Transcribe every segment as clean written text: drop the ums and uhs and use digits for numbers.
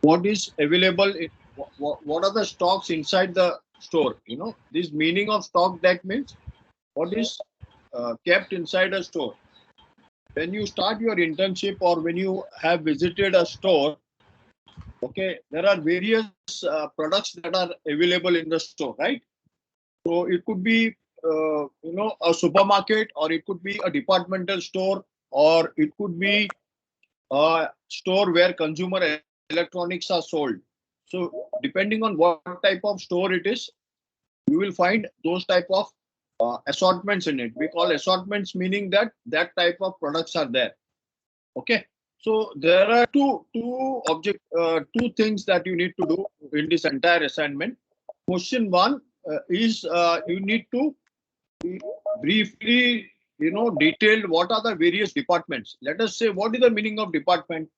what is available, what are the stocks inside the store. This meaning of stock deck means what is kept inside a store. When you start your internship or when you have visited a store, okay, there are various products that are available in the store, right? So it could be a supermarket, or it could be a departmental store, or it could be a store where consumer electronics are sold. So depending on what type of store it is, you will find those type of assortments in it. We call assortments, meaning that that type of products are there. Okay. So there are two things that you need to do in this entire assignment. Question one is you need to briefly, detailed what are the various departments. Let us say, what is the meaning of department,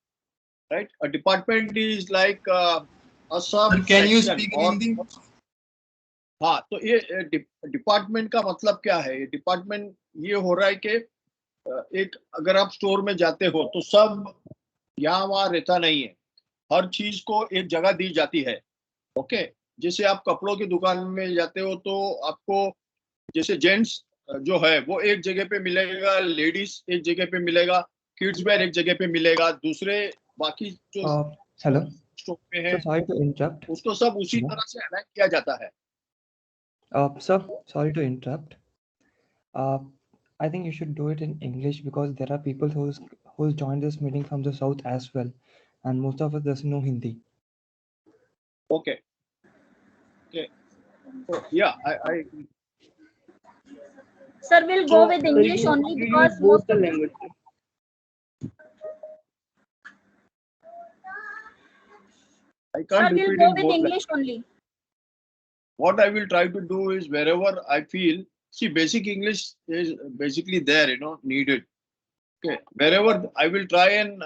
right? A department is like a Sir, can you subsection speak in or Hindi? हाँ, तो ये department का मतलब क्या है? ये department ये हो रहा है कि एक अगर आप स्टोर में जाते हो तो सब यहाँ वहाँ रहता नहीं है, हर चीज को एक जगह दी जाती है। ओके, जैसे आप कपड़ों की दुकान में जाते हो तो आपको जैसे जेंट्स जो है वो एक जगह पे मिलेगा, लेडीज एक जगह पे मिलेगा, किड्स वेयर एक जगह पे मिलेगा, दूसरे बाकी जो Hello. स्टोर में So है sorry to interrupt. उसको सब उसी Hello. तरह से अलाइन किया जाता है। Sir, sorry to interrupt. Uh, I think you should do it in English because there are people who's joined this meeting from the south as well, and most of us doesn't know Hindi. Okay. Okay. So yeah, I Sir, we'll go with English only because most of the I Sir, can't we'll repeat go in with both English languages. only. What I will try to do is wherever I feel, see, basic English is basically there, needed. Okay, wherever I will try and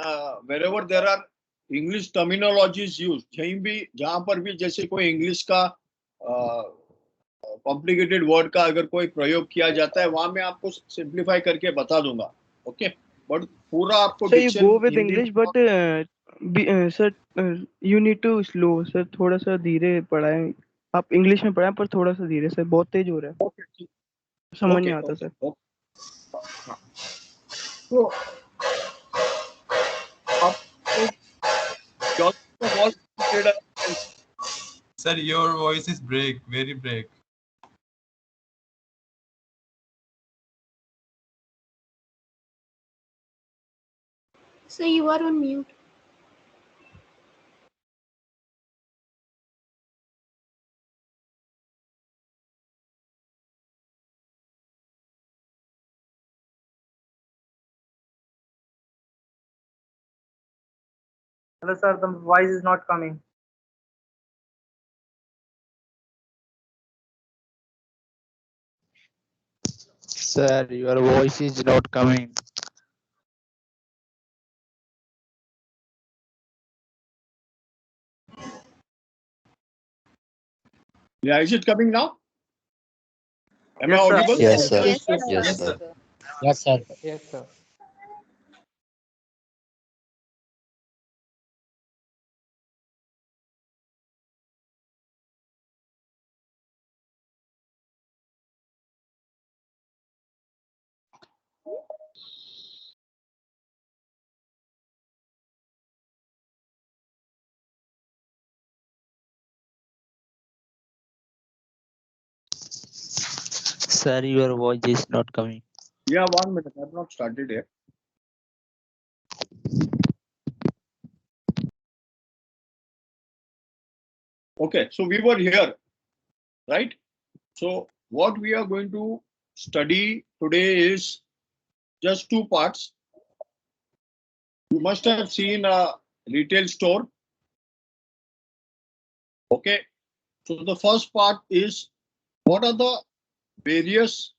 wherever there are English terminologies used, कहीं भी जहां पर भी जैसे कोई English का complicated word का अगर कोई प्रयोग किया जाता है, वहां मैं आपको सिंप्लीफाई करके बता दूंगा। ओके, बट पूरा आपको sir you diction go with Hindi English में but sir you need to slow sir, थोड़ा सा धीरे पढ़ाएं। आप इंग्लिश में पढ़ाएं पर थोड़ा सा धीरे, सर बहुत तेज हो रहा है, ओके समझ ओके नहीं आता सर। तो आपको your voice is clear. Sir, your voice is very break. So you are on mute. Hello, sir. The voice is not coming. Sir, your voice is not coming. Yeah, is it coming now? Am I Yes, sir. audible? Yes, sir. Yes, sir. Yes, sir. Yes, sir. Yes, sir. Sir, your voice is not coming. Yeah, 1 minute. I've not started yet. Okay, so we were here, right? So what we are going to study today is just two parts. You must have seen a retail store. Okay, so the first part is what are the various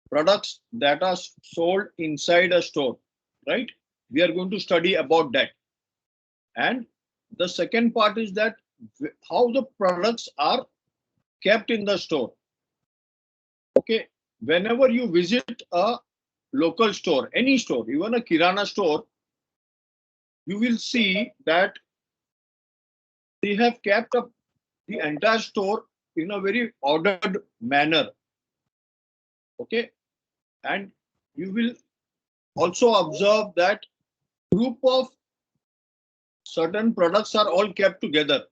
products that are sold inside a store, right? We are going to study about that. And the second part is that how the products are kept in the store. Okay, whenever you visit a local store, any store, even a kirana store, you will see that they have kept up the entire store in a very ordered manner. Okay, and you will also observe that group of certain products are all kept together.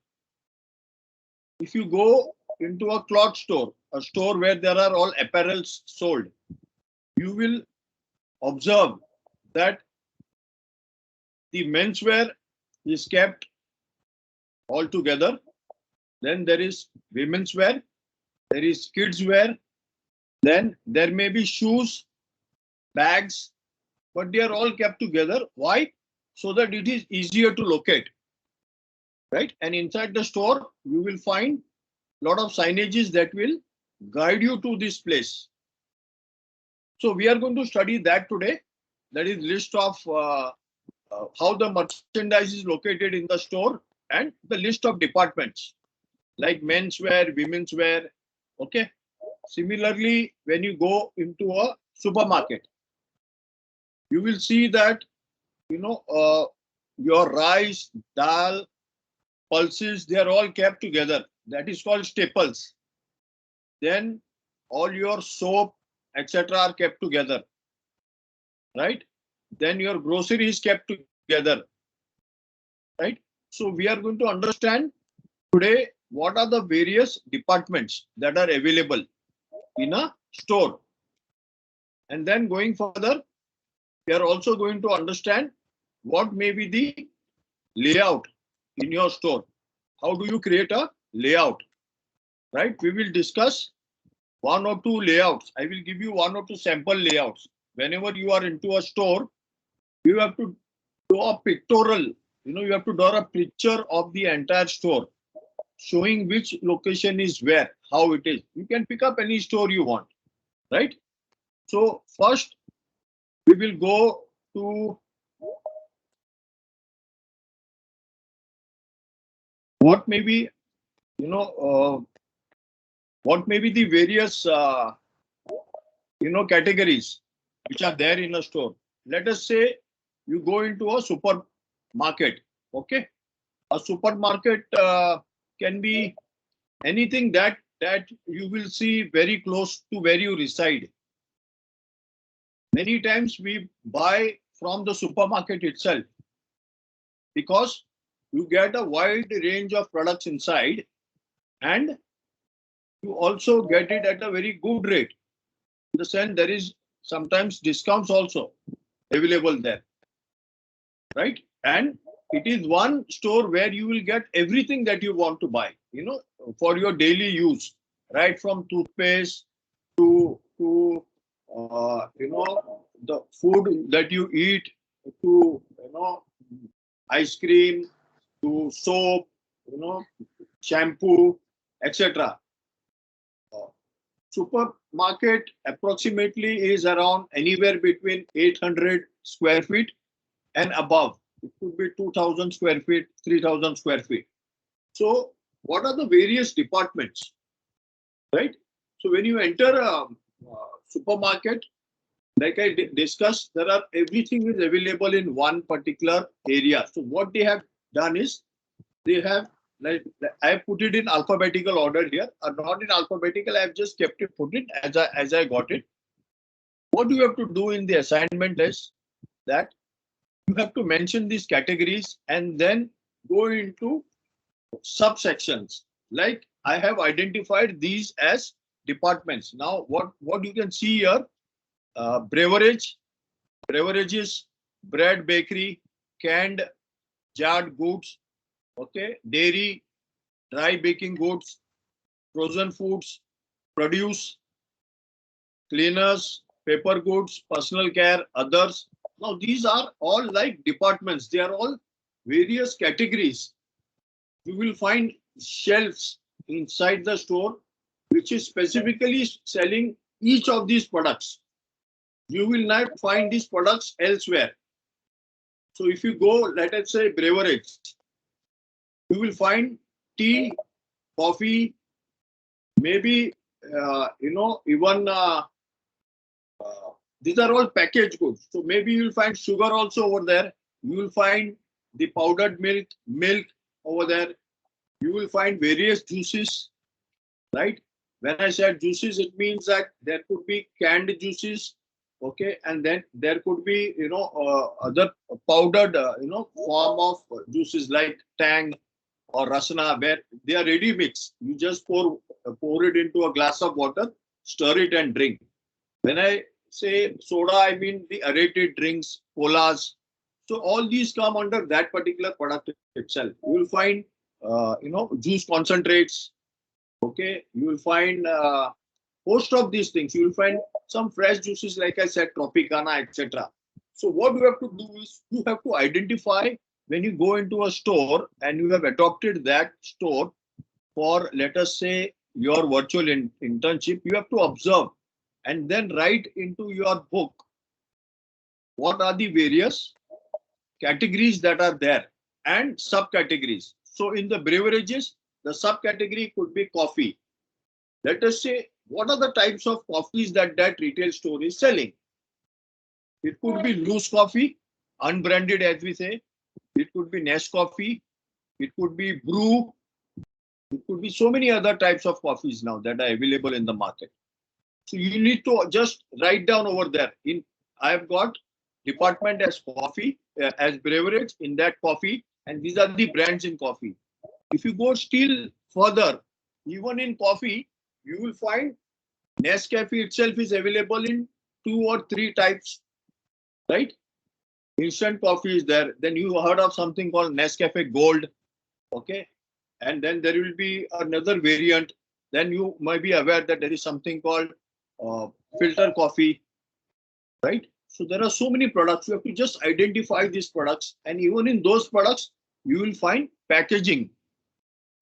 If you go into a cloth store, a store where there are all apparels sold, you will observe that the menswear is kept all together. Then there is women's wear, there is kids wear, then there may be shoes, bags, but they are all kept together. Why? So that it is easier to locate, right? And inside the store, you will find a lot of signages that will guide you to this place. So we are going to study that today. That is list of how the merchandise is located in the store and the list of departments like menswear, women's wear. Okay. Similarly, when you go into a supermarket, you will see that, you know, your rice, dal, pulses, they are all kept together. That is called staples. Then all your soap, etc. are kept together, right? Then your grocery is kept together, right? So we are going to understand today what are the various departments that are available in a store. And then going further, we are also going to understand what may be the layout in your store. How do you create a layout, right? We will discuss one or two layouts. I will give you one or two sample layouts. Whenever you are into a store, you have to draw a pictorial, you have to draw a picture of the entire store, showing which location is where, how it is. You can pick up any store you want, right? So first, we will go to what may be, what may be the various, categories which are there in a store. Let us say you go into a supermarket. Okay, a supermarket can be anything that you will see very close to where you reside. Many times we buy from the supermarket itself because you get a wide range of products inside and you also get it at a very good rate. In the sense there is sometimes discounts also available there, right? And it is one store where you will get everything that you want to buy, for your daily use, right from toothpaste to the food that you eat, to ice cream, to soap, shampoo, etc. Supermarket approximately is around anywhere between 800 square feet and above. It could be 2000 square feet, 3000 square feet. So what are the various departments, right? So when you enter a supermarket, like I discussed, there are everything is available in one particular area. So what they have done is they have, like I put it in alphabetical order here, or not in alphabetical. I've just kept it put it as I got it. What you have to do in the assignment is that you have to mention these categories and then go into subsections. Like I have identified these as departments. Now what you can see here, beverages, bread, bakery, canned, jarred goods, okay, dairy, dry baking goods, frozen foods, produce, cleaners, paper goods, personal care, others. Now these are all like departments. They are all various categories. You will find shelves inside the store which is specifically selling each of these products. You will not find these products elsewhere. So if you go, let us say beverage, you will find tea, coffee, maybe even these are all packaged goods. So maybe you will find sugar also over there. You will find the powdered milk over there. You will find various juices, right? When I said juices, it means that there could be canned juices, okay, and then there could be, other powdered, form of juices like Tang or Rasna, where they are ready mixed. You just pour it into a glass of water, stir it and drink. When I say soda, I mean the aerated drinks, colas. So all these come under that particular product itself. You will find, juice concentrates. Okay, you will find most of these things. You will find some fresh juices, like I said, Tropicana, etc. So what you have to do is you have to identify when you go into a store and you have adopted that store for, let us say, your virtual internship. You have to observe and then write into your book what are the various categories that are there and subcategories. So in the beverages, the subcategory could be coffee. Let us say, what are the types of coffees that retail store is selling? It could be loose coffee, unbranded as we say. It could be Nescoffee. It could be brew. It could be so many other types of coffees now that are available in the market. So you need to just write down over there. I have got department as coffee, as beverage in that coffee, and these are the brands in coffee. If you go still further, even in coffee, you will find Nescafe itself is available in 2 or 3 types, right? Instant coffee is there. Then you heard of something called Nescafe Gold, okay? And then there will be another variant. Then you might be aware that there is something called filter coffee, right? So there are so many products. You have to just identify these products, and even in those products, you will find packaging.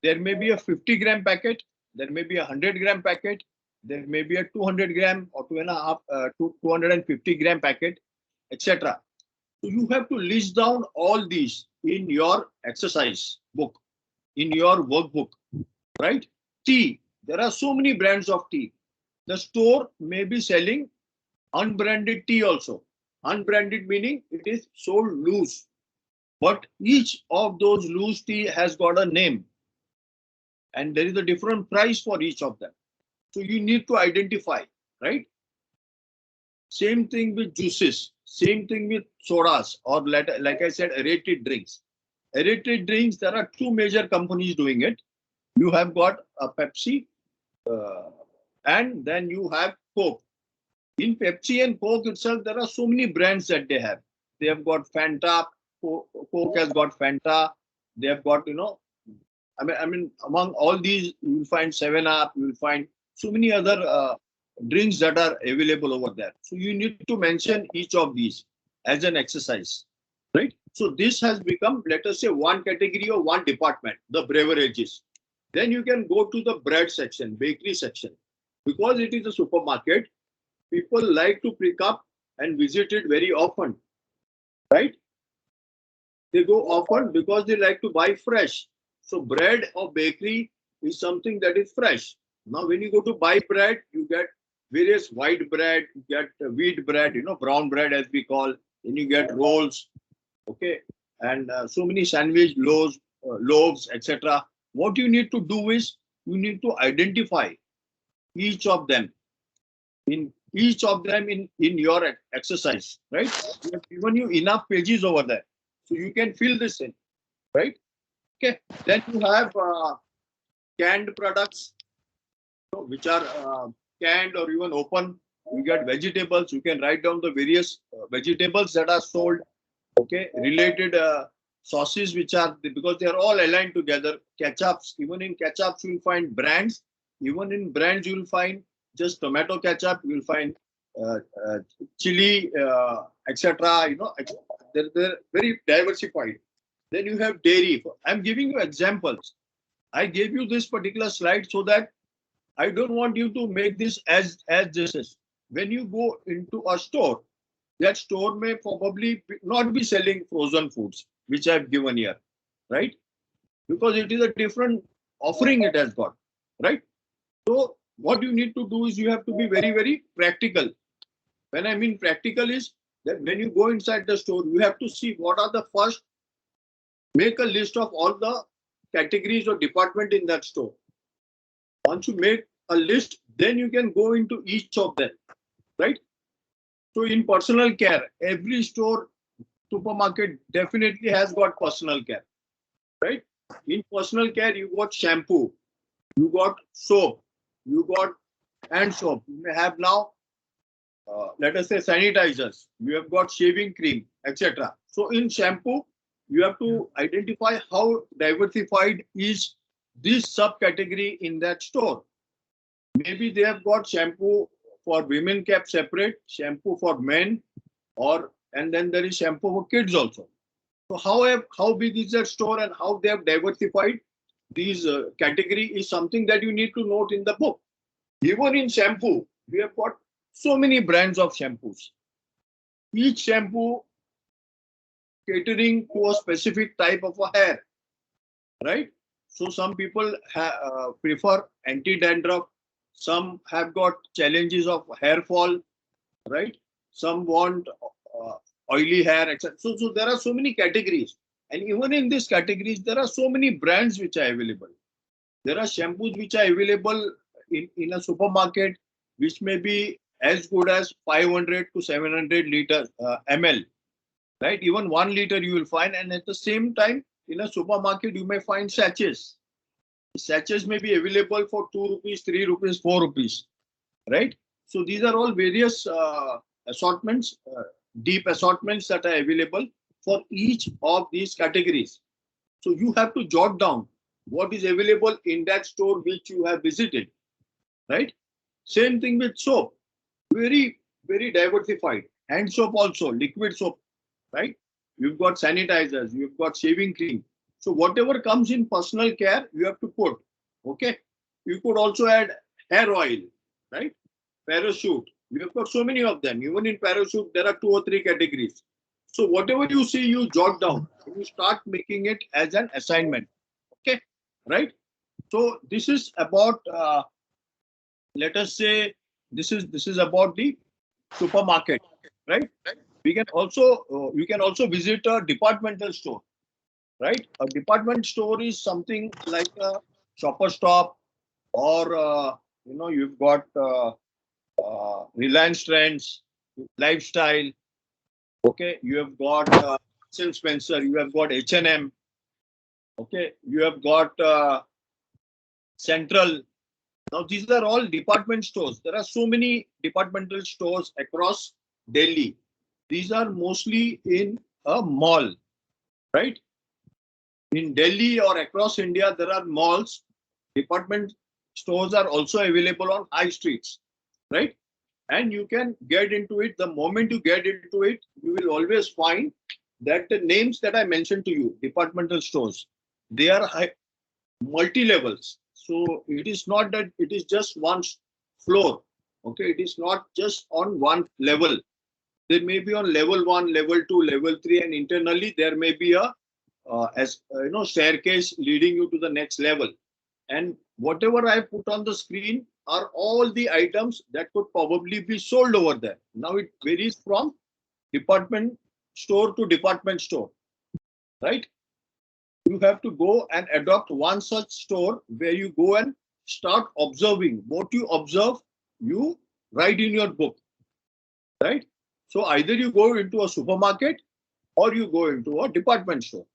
There may be a 50-gram packet, there may be a 100-gram packet, there may be a 200-gram or 250-gram packet, etc. So you have to list down all these in your exercise book, in your workbook, right? Tea. There are so many brands of tea. The store may be selling unbranded tea also. Unbranded meaning it is sold loose. But each of those loose tea has got a name. And there is a different price for each of them. So you need to identify, right? Same thing with juices. Same thing with sodas, or like I said, aerated drinks. Aerated drinks, there are 2 major companies doing it. You have got a Pepsi, and then you have Coke. In Pepsi and Coke itself, there are so many brands that they have. They have got Fanta. Coke has got Fanta. They have got, I mean, among all these, you will find 7-Up. You will find so many other drinks that are available over there. So you need to mention each of these as an exercise, right? So this has become, let us say, one category or one department, the beverages. Then you can go to the bread section, bakery section. Because it is a supermarket, people like to pick up and visit it very often, right? They go often because they like to buy fresh. So bread or bakery is something that is fresh. Now, when you go to buy bread, you get various white bread, you get wheat bread, brown bread as we call, then you get rolls, okay, and so many sandwich loaves, etc. What you need to do is you need to identify each of them in your exercise, right? We have given you enough pages over there, so you can fill this in, right? Okay. Then you have canned products, which are canned or even open. You get vegetables. You can write down the various vegetables that are sold. Okay, related sauces, which are, because they are all aligned together. Ketchups, even in ketchups you will find brands. Even in brands you will find just tomato ketchup. You will find chili, etc. They're very diversified. Then you have dairy. I'm giving you examples. I gave you this particular slide so that I don't want you to make this as this is. When you go into a store, that store may probably not be selling frozen foods, which I've given here, right? Because it is a different offering it has got, right? So what you need to do is you have to be very, very practical. When I mean practical is that when you go inside the store, you have to see what are the first, make a list of all the categories or department in that store. Once you make a list, then you can go into each of them, right? So in personal care, every store, supermarket definitely has got personal care, right? In personal care, you got shampoo, you got soap, you got hand soap. You may have now, let us say, sanitizers. You have got shaving cream, etc. So in shampoo, you have to identify how diversified is this subcategory in that store. Maybe they have got shampoo for women kept separate, shampoo for men, and then there is shampoo for kids also. So how big is that store and how they have diversified these category is something that you need to note in the book. Even in shampoo, we have got so many brands of shampoos. Each shampoo catering to a specific type of a hair, right? So some people prefer anti-dandruff. Some have got challenges of hair fall, right? Some want oily hair, etc. So there are so many categories. And even in these categories, there are so many brands which are available. There are shampoos which are available in a supermarket, which may be as good as 500 to 700 ml, right? Even 1 liter you will find. And at the same time, in a supermarket, you may find sachets. Sachets may be available for 2 rupees, 3 rupees, 4 rupees, right? So these are all various assortments, deep assortments that are available for each of these categories. So you have to jot down what is available in that store which you have visited, right? Same thing with soap, very, very diversified. Hand soap also, liquid soap, right? You've got sanitizers, you've got shaving cream. So whatever comes in personal care, you have to put, okay? You could also add hair oil, right? Parachute, we have got so many of them. Even in parachute, there are 2 or 3 categories. So whatever you see, you jot down. You start making it as an assignment, okay? Right? So this is about, let us say, this is about the supermarket, right? We can also you can also visit a departmental store, right? A department store is something like a Shopper Stop, or you've got Reliance Trends, Lifestyle. Okay, you have got Spencer, you have got H&M. Okay, you have got Central. Now these are all department stores. There are so many departmental stores across Delhi. These are mostly in a mall, right? In Delhi or across India, there are malls. Department stores are also available on high streets, right? And you can get into it. The moment you get into it, you will always find that the names that I mentioned to you, departmental stores, they are multi-levels. So it is not that it is just one floor. Okay, it is not just on one level. There may be on level 1, level 2, level 3, and internally there may be a staircase leading you to the next level. And whatever I put on the screen are all the items that could probably be sold over there. Now it varies from department store to department store, right? You have to go and adopt one such store where you go and start observing. What you observe, you write in your book, right? So either you go into a supermarket or you go into a department store,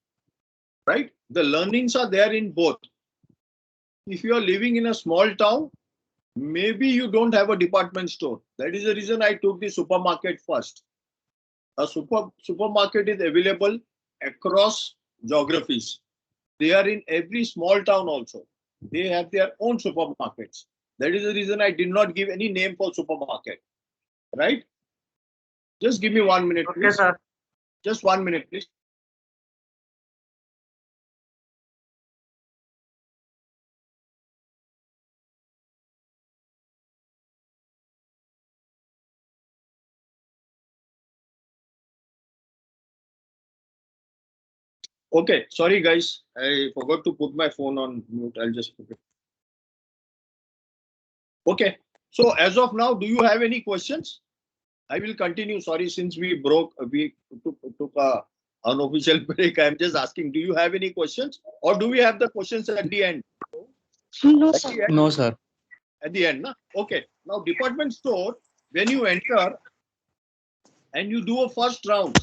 right? The learnings are there in both. If you are living in a small town, maybe you don't have a department store. That is the reason I took the supermarket first. A supermarket is available across geographies. They are in every small town also. They have their own supermarkets. That is the reason I did not give any name for supermarket, right? Just give me 1 minute, please. Okay, sir. Just 1 minute, please. Okay, sorry guys, I forgot to put my phone on mute. I'll just put it. Okay, so as of now, do you have any questions? I will continue. Sorry, since we took a unofficial break. I'm just asking, do you have any questions, or do we have the questions at the end? No, At sir. the end? No, sir. At the end, na? Okay. Now, department store, when you enter and you do a first round,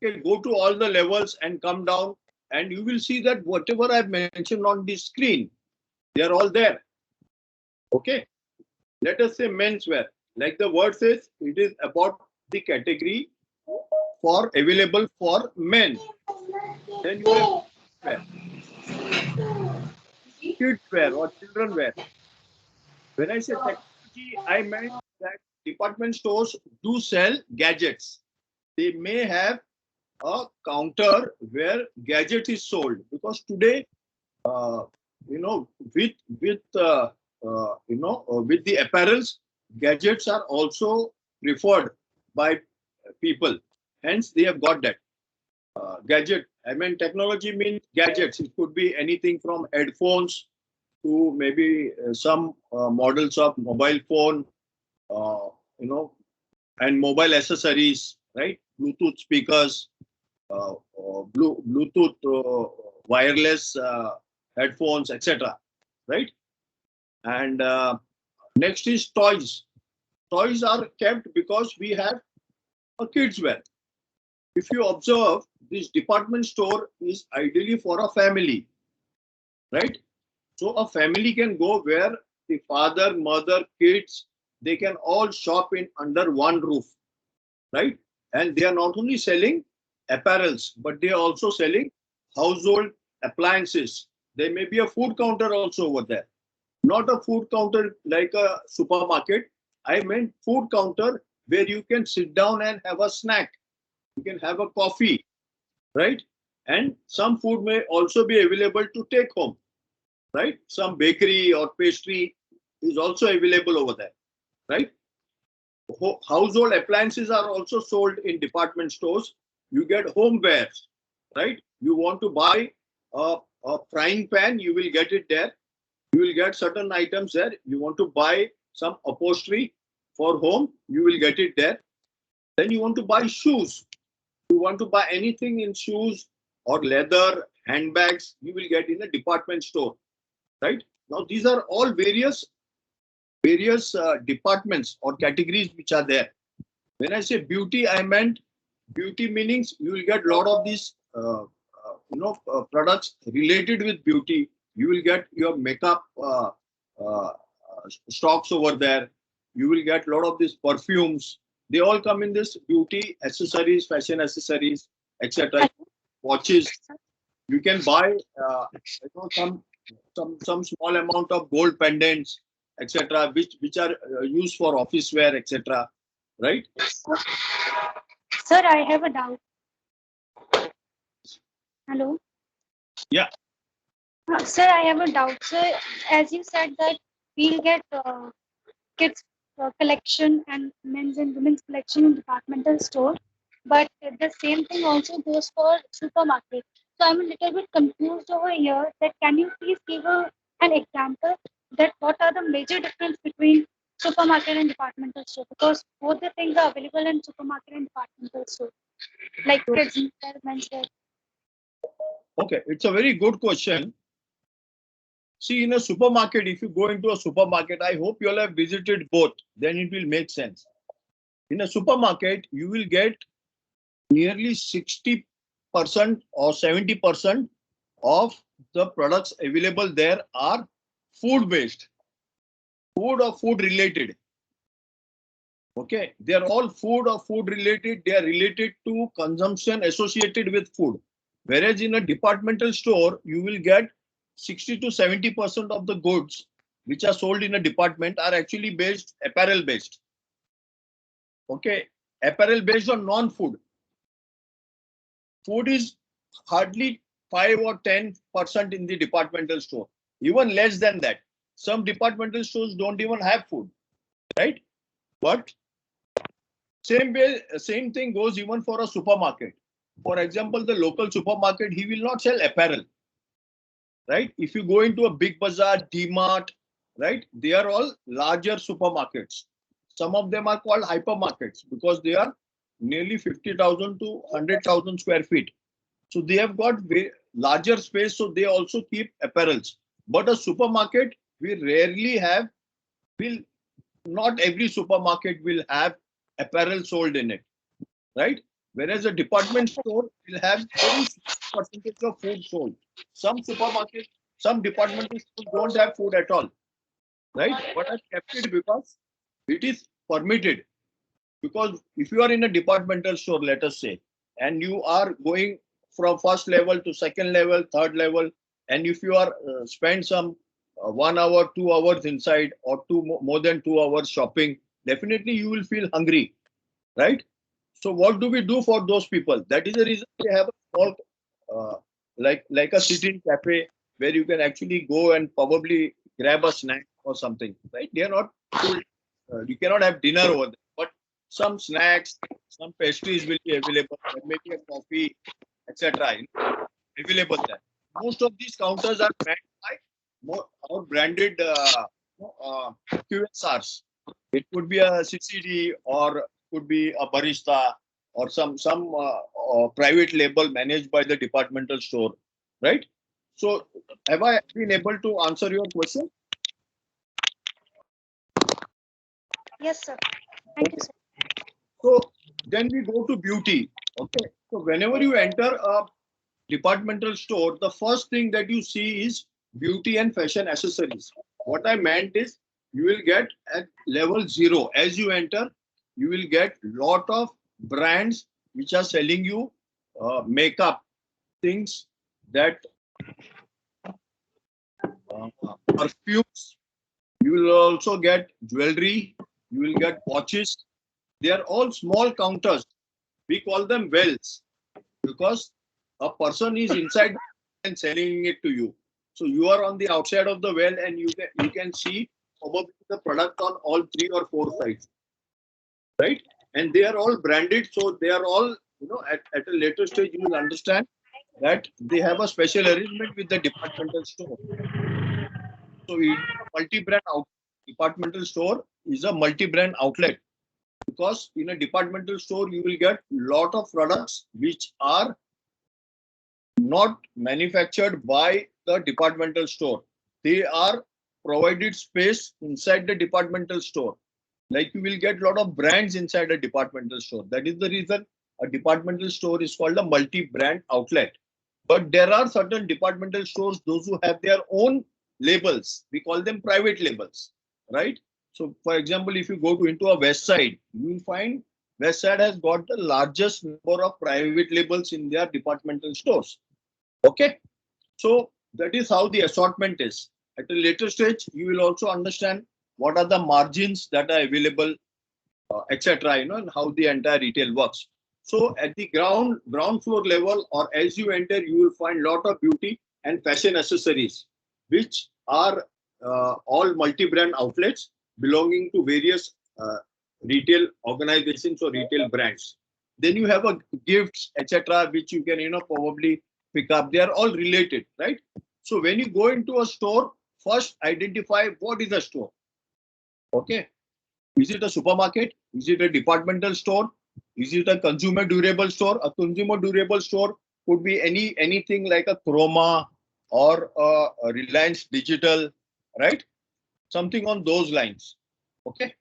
okay, go to all the levels and come down, and you will see that whatever I've mentioned on the screen, they are all there. Okay. Let us say menswear. Like the word says, it is about the category for available for men. Then you have wear, kids wear or children wear. When I say technology, I meant that department stores do sell gadgets. They may have a counter where gadget is sold, because today, uh, you know, with with the apparels, gadgets are also preferred by people. Hence, they have got that gadget. I mean, technology means gadgets. It could be anything from headphones to maybe some models of mobile phone, uh, you know, and mobile accessories, right? Bluetooth speakers, Bluetooth wireless headphones, etc. Right? And next is toys. Toys are kept because we have a kids wear. If you observe, this department store is ideally for a family, right? So a family can go where the father, mother, kids, they can all shop in under one roof, right? And they are not only selling apparels, but they are also selling household appliances. There may be a food counter also over there. Not a food counter like a supermarket. I meant food counter where you can sit down and have a snack. You can have a coffee, right? And some food may also be available to take home, right? Some bakery or pastry is also available over there, right? Household appliances are also sold in department stores. You get homewares, right? You want to buy a frying pan, you will get it there. You will get certain items there. You want to buy some upholstery for home, you will get it there. Then you want to buy shoes. You want to buy anything in shoes or leather, handbags, you will get in a department store, right? Now, these are all various departments or categories which are there. When I say beauty, I meant beauty meanings you will get a lot of these products related with beauty. You will get your makeup stocks over there. You will get a lot of these perfumes. They all come in this beauty accessories, fashion accessories, etc. Watches. You can buy some small amount of gold pendants, etc., which are used for office wear, etc. Right? Sir, I have a doubt. Hello? Yeah. Sir, I have a doubt. Sir, as you said that we'll get kids collection and men's and women's collection in departmental store, but the same thing also goes for supermarket. So I'm a little bit confused over here. That can you please give an example that what are the major difference between supermarket and departmental store? Because both the things are available in supermarket and departmental store, like kids wear, men's wear. Okay, it's a very good question. See, in a supermarket, if you go into a supermarket, I hope you all have visited both, then it will make sense. In a supermarket, you will get nearly 60% or 70% of the products available there are food based, food or food related. Okay, they are all food or food related. They are related to consumption associated with food. Whereas in a departmental store, you will get 60 to 70% of the goods which are sold in a department are actually based apparel based. Okay, apparel based on non-food. Food is hardly 5 or 10% in the departmental store, even less than that. Some departmental stores don't even have food, right? But same thing goes even for a supermarket. For example, the local supermarket, he will not sell apparel, right? If you go into a big bazaar, DMart, right? They are all larger supermarkets. Some of them are called hypermarkets because they are nearly 50,000 to 100,000 square feet. So they have got larger space, so they also keep apparels. But a supermarket, we rarely have, will not every supermarket will have apparel sold in it, right? Whereas a department store will have very small percentage of food sold. Some supermarkets, some departmental stores don't have food at all, right? But I've kept it because it is permitted. Because if you are in a departmental store, let us say, and you are going from first level to second level, third level, and if you are spend some 1 hour, 2 hours inside, or more than 2 hours shopping, definitely you will feel hungry, right? So what do we do for those people? That is the reason they have a small, uh, like a sit-in cafe where you can actually go and probably grab a snack or something, right? They are not full. You cannot have dinner over there, but some snacks, some pastries will be available. There may be a coffee, etc. Available there. Most of these counters are manned by or branded QSRs. It could be a CCD or could be a barista or some private label managed by the departmental store, right? So, have I been able to answer your question? Yes, sir. Thank you, sir. So then we go to beauty. Okay. So whenever you enter a departmental store, the first thing that you see is beauty and fashion accessories. What I meant is you will get at level 0. As you enter, you will get lot of brands which are selling you makeup things, that perfumes. You will also get jewelry. You will get watches. They are all small counters. We call them wells because a person is inside and selling it to you. So you are on the outside of the well and you can see probably the product on all 3 or 4 sides, right? And they are all branded. So they are all, at a later stage, you will understand that they have a special arrangement with the departmental store. So multi-brand departmental store is a multi-brand outlet, because in a departmental store you will get lot of products which are not manufactured by the departmental store. They are provided space inside the departmental store. Like you will get a lot of brands inside a departmental store. That is the reason a departmental store is called a multi-brand outlet. But there are certain departmental stores, those who have their own labels. We call them private labels, right? So, for example, if you go into a West Side, you will find West Side has got the largest number of private labels in their departmental stores. Okay, so that is how the assortment is. At a later stage, you will also understand what are the margins that are available, etc. And how the entire retail works. So at the ground floor level, or as you enter, you will find lot of beauty and fashion accessories, which are all multi-brand outlets belonging to various retail organizations or retail brands. Then you have a gifts, etc., which you can probably pick up. They are all related, right? So when you go into a store, first identify what is a store. Okay, is it a supermarket? Is it a departmental store? Is it a consumer durable store? A consumer durable store could be anything like a Chroma or a Reliance Digital, right? Something on those lines. Okay,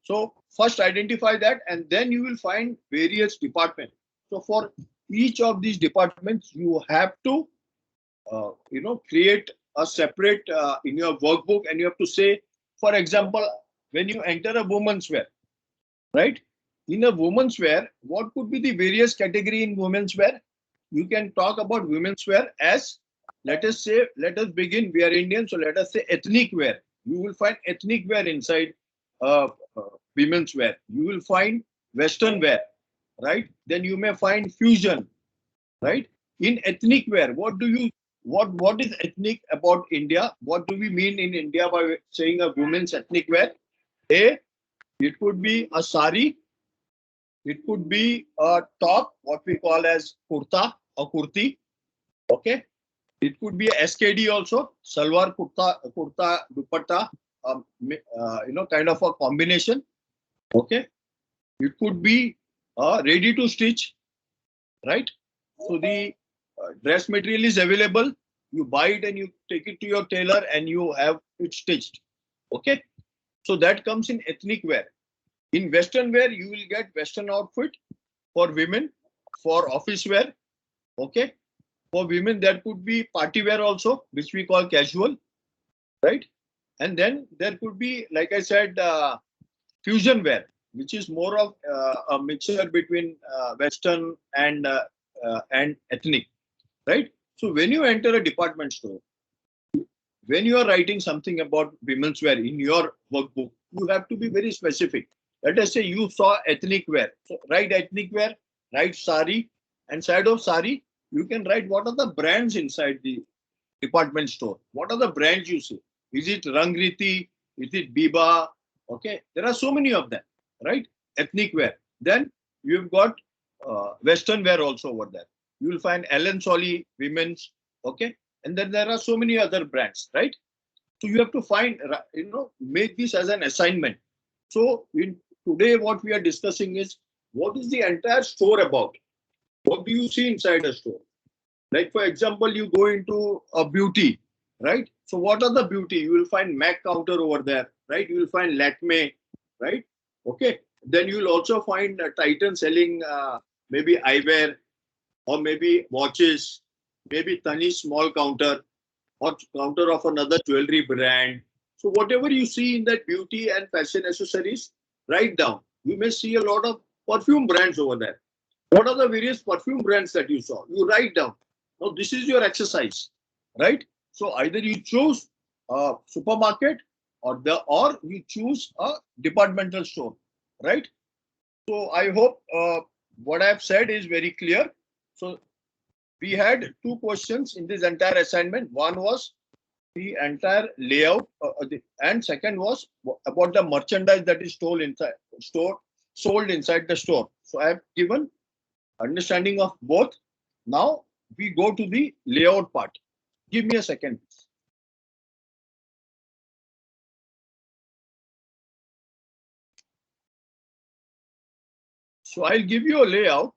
so first identify that, and then you will find various departments. So for each of these departments, you have to create a separate in your workbook, and you have to say, for example, when you enter a women's wear, right? In a women's wear, what could be the various category in women's wear? You can talk about women's wear as, let us begin, we are Indian, so let us say ethnic wear. You will find ethnic wear inside women's wear. You will find Western wear, right? Then you may find fusion, right? In ethnic wear, what is ethnic about India? What do we mean in India by saying a women's ethnic wear? It could be a sari, it could be a top, what we call as kurta or kurti. Okay, it could be a SKD also, salwar kurta dupatta, kind of a combination. Okay, it could be ready to stitch, right? So the dress material is available. You buy it and you take it to your tailor and you have it stitched. Okay. So that comes in ethnic wear. In Western wear, you will get Western outfit for women, for office wear. Okay. For women, there could be party wear also, which we call casual, right? And then there could be, like I said, fusion wear, which is more of a mixture between Western and ethnic, right? So when you enter a department store, when you are writing something about women's wear in your workbook, you have to be very specific. Let us say you saw ethnic wear. So write ethnic wear, write sari, and side of sari, you can write what are the brands inside the department store. What are the brands you see? Is it Rangriti? Is it Biba? Okay, there are so many of them, right? Ethnic wear. Then you've got Western wear also over there. You will find Ellen Solly women's, okay, and then there are so many other brands, right? So you have to find, make this as an assignment. So today what we are discussing is what is the entire store about? What do you see inside a store? Like for example, you go into a beauty, right? So what are the beauty? You will find MAC counter over there, right? You will find Lakme, right? Okay. Then you will also find Titan selling maybe eyewear or maybe watches, maybe Tanish small counter or counter of another jewelry brand. So whatever you see in that beauty and fashion accessories, write down. You may see a lot of perfume brands over there. What are the various perfume brands that you saw? You write down. Now this is your exercise, right? So either you choose a supermarket or you choose a departmental store, right? So I hope what I have said is very clear. So we had two questions in this entire assignment. One was the entire layout, and second was about the merchandise that is sold inside the store. So I have given understanding of both. Now we go to the layout part. Give me a second. So I'll give you a layout,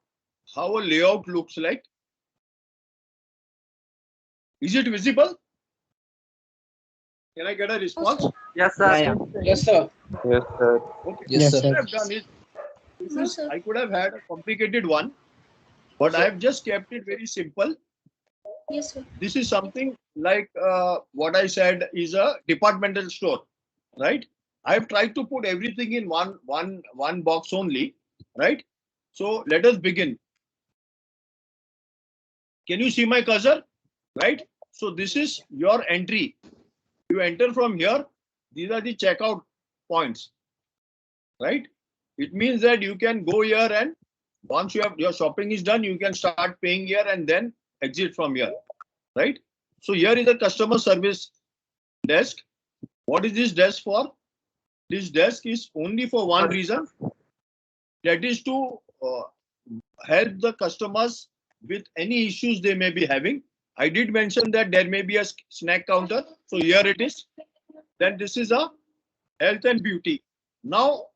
how a layout looks like. Is it visible? Can I get a response? Yes, sir. Yes, sir. Yes, sir. Okay. Yes, What sir. I have done is, No, sir. I could have had a complicated one, but I have just kept it very simple. Yes, sir. This is something like what I said is a departmental store, right? I have tried to put everything in one box only, right? So let us begin. Can you see my cursor? Right? So this is your entry. You enter from here. These are the checkout points, right? It means that you can go here and once your shopping is done, you can start paying here and then exit from here, right? So here is a customer service desk. What is this desk for? This desk is only for one reason. That is to help the customers with any issues they may be having. I did mention that there may be a snack counter. So here it is. Then this is a health and beauty. Now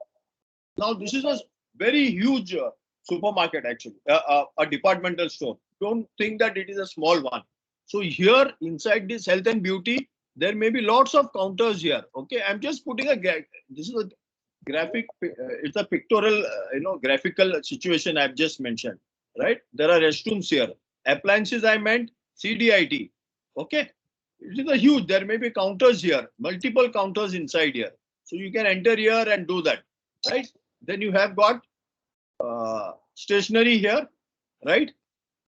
this is a very huge supermarket actually, a departmental store. Don't think that it is a small one. So here inside this health and beauty, there may be lots of counters here. Okay, I'm just putting this is a graphic. It's a pictorial, graphical situation I've just mentioned. Right? There are restrooms here. Appliances I meant CDIT. Okay, it is a huge. There may be counters here, multiple counters inside here. So you can enter here and do that. Right? Then you have got stationery here. Right?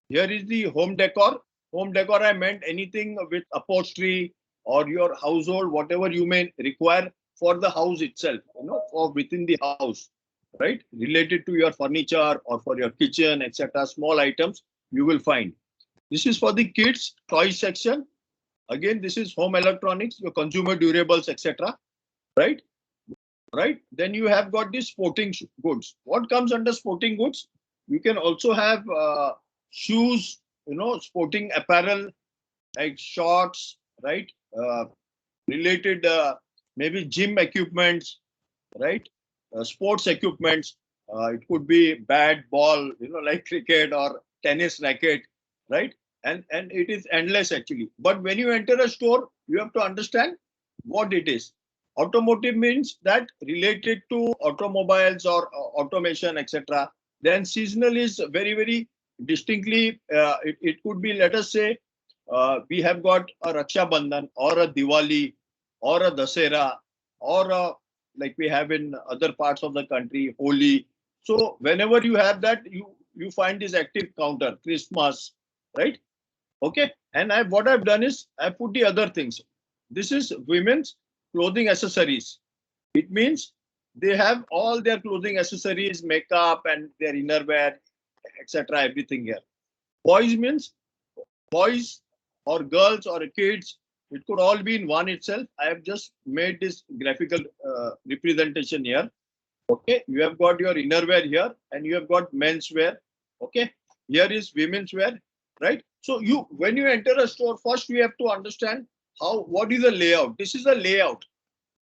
Here is the home decor. Home decor I meant anything with upholstery or your household, whatever you may require for the house itself, or within the house, right? Related to your furniture or for your kitchen, etc. Small items you will find. This is for the kids toy section. Again, this is home electronics, your consumer durables, etc. Right? Right. Then you have got the sporting goods. What comes under sporting goods? You can also have shoes, sporting apparel like shorts, right? Related maybe gym equipments, right? Sports equipments. It could be bat, ball, like cricket or tennis racket, right? and it is endless actually. But when you enter a store, you have to understand what it is. Automotive means that related to automobiles or automation, etc. Then seasonal is very distinctly. It could be, let us say, we have got a Raksha Bandhan or a Diwali or a Dasera or like we have in other parts of the country, Holi. So whenever you have that, you find this active counter, Christmas, right? Okay. And what I've done is I put the other things. This is women's clothing accessories. It means they have all their clothing accessories, makeup and their innerwear, etc. Everything here. Boys means boys or girls or kids. It could all be in one itself. I have just made this graphical representation here. Okay, you have got your innerwear here and you have got menswear. Okay, here is women's wear, right? So when you enter a store, first we have to understand what is the layout. This is a layout.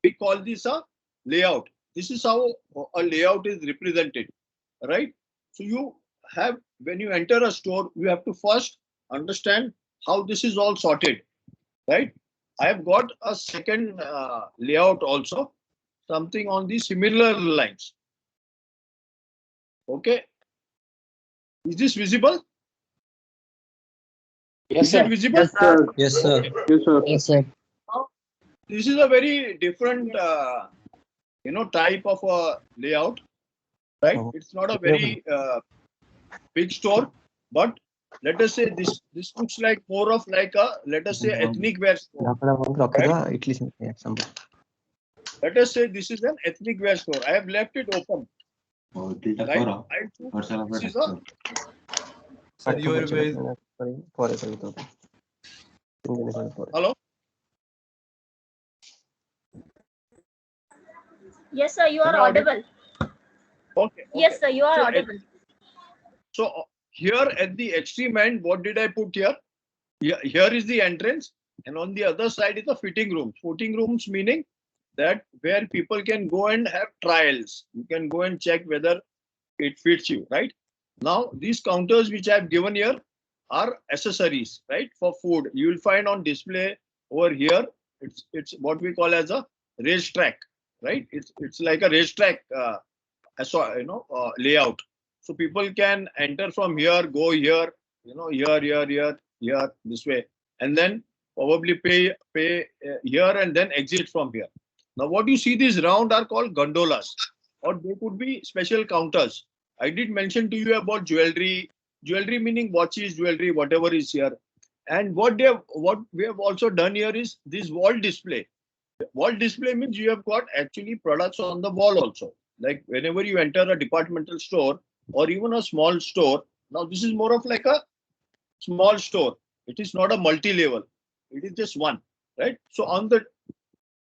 We call this a layout. This is how a layout is represented, right? So when you enter a store, you have to first understand how this is all sorted, right? I have got a second layout also, something on the similar lines. Okay. Is this visible? Yes, Is it sir. visible? Yes, sir. Yes, sir. Okay. Yes, sir. Yes, sir. This is a very different, type of a layout, right? It's not a very big store, but let us say this looks like more of like a, let us say, ethnic wear store. Right? Let us say this is an ethnic wear store. I have left it open. Right? This is a Sir, your voice. hello. Yes, sir, you are Am I audible? audible. Okay. Yes, sir, you are So, audible. So here at the extreme end, what did I put here? Here is the entrance, and on the other side is the fitting room. Fitting rooms meaning that where people can go and have trials. You can go and check whether it fits you, right? Now these counters which I have given here are accessories, right? For food. You will find on display over here. It's what we call as a racetrack, right? It's like a racetrack, layout. So people can enter from here, go here, here, this way, and then probably pay here and then exit from here. Now, what you see these round are called gondolas, or they could be special counters. I did mention to you about jewelry meaning watches, jewelry, whatever is here. And what we have also done here is this wall display. Wall display means you have got actually products on the wall also. Like whenever you enter a departmental store or even a small store, now this is more of like a small store. It is not a multi-level. It is just one, right? So on the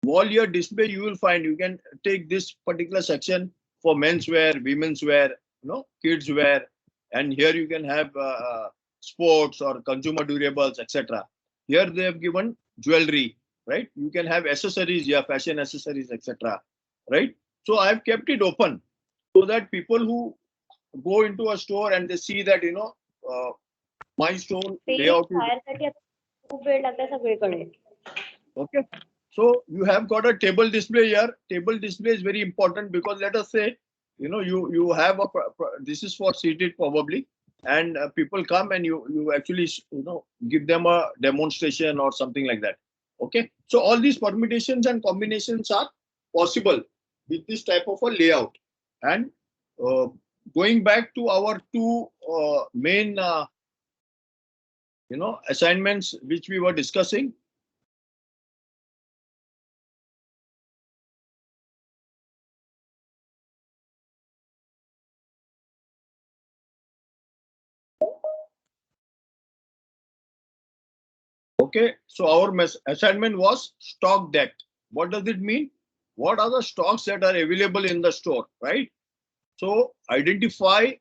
wall here display, you will find you can take this particular section for menswear, women's wear, kids wear, and here you can have sports or consumer durables, etc. Here they have given jewelry, right? You can have accessories, fashion accessories, etc. Right? So I have kept it open so that people who go into a store and they see that my store layout is okay. So you have got a table display here. Table display is very important because let us say, you have this is for seated probably, and people come and you actually give them a demonstration or something like that. Okay. So all these permutations and combinations are possible with this type of a layout. And going back to our two main assignments which we were discussing. Okay, so our assignment was stock depth. What does it mean? What are the stocks that are available in the store, right? So identify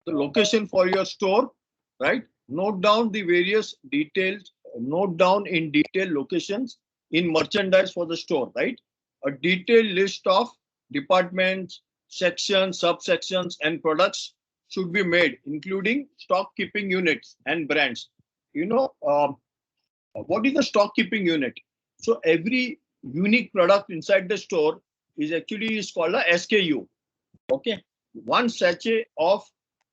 the location for your store, right? Note down the various details, note down in detail locations in merchandise for the store, right? A detailed list of departments, sections, subsections, and products should be made, including stock keeping units and brands. what is the stock keeping unit? So every unique product inside the store is called a SKU. Okay, one sachet of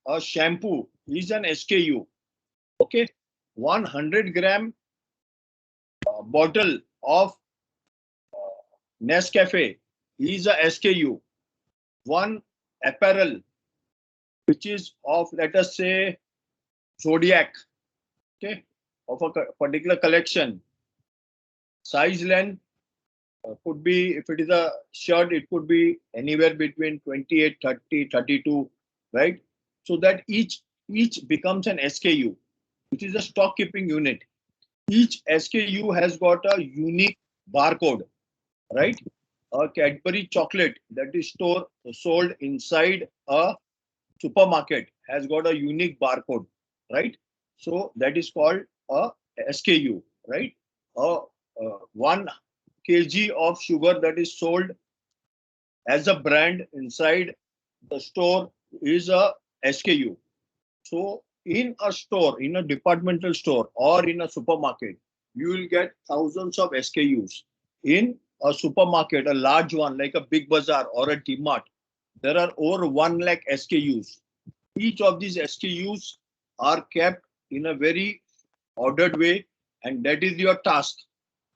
a shampoo is an SKU. Okay, 100-gram bottle of Nescafe is a SKU. One apparel, which is of, let us say, Zodiac, okay, of a particular collection. Size length could be, if it is a shirt, it could be anywhere between 28, 30, 32, right? So that each becomes an SKU, which is a stock keeping unit. Each SKU has got a unique barcode, right? A Cadbury chocolate that is sold inside a supermarket has got a unique barcode, right? So that is called a SKU, right? 1 kg of sugar that is sold as a brand inside the store is a SKU. So in a store, in a departmental store or in a supermarket, you will get thousands of SKUs. In a supermarket, a large one like a Big Bazaar or a D-Mart, there are over 1 lakh SKUs. Each of these SKUs are kept in a very ordered way, and that is your task.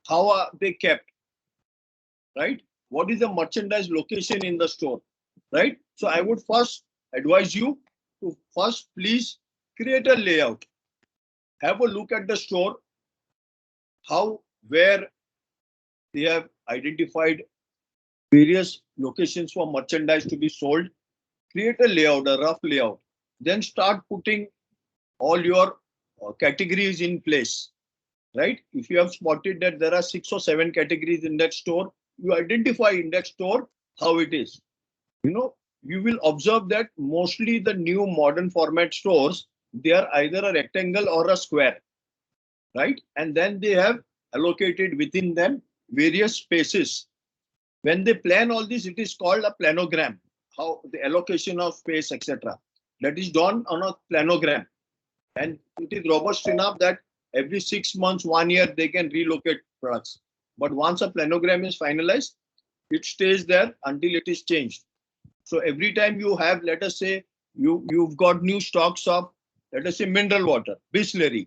How are they kept? Right? What is the merchandise location in the store? Right? So I would first advise you to first please create a layout. Have a look at the store, where they have identified various locations for merchandise to be sold. Create a layout, a rough layout. Then start putting all your categories in place, right? If you have spotted that there are 6 or 7 categories in that store, you identify in that store how it is. You will observe that mostly the new modern format stores, they are either a rectangle or a square, right? And then they have allocated within them various spaces. When they plan all this, it is called a planogram, how the allocation of space, etc. That is done on a planogram. And it is robust enough that every 6 months, 1 year, they can relocate products. But once a planogram is finalized, it stays there until it is changed. So every time you have, let us say, you've got new stocks of, let us say, mineral water, Bisleri.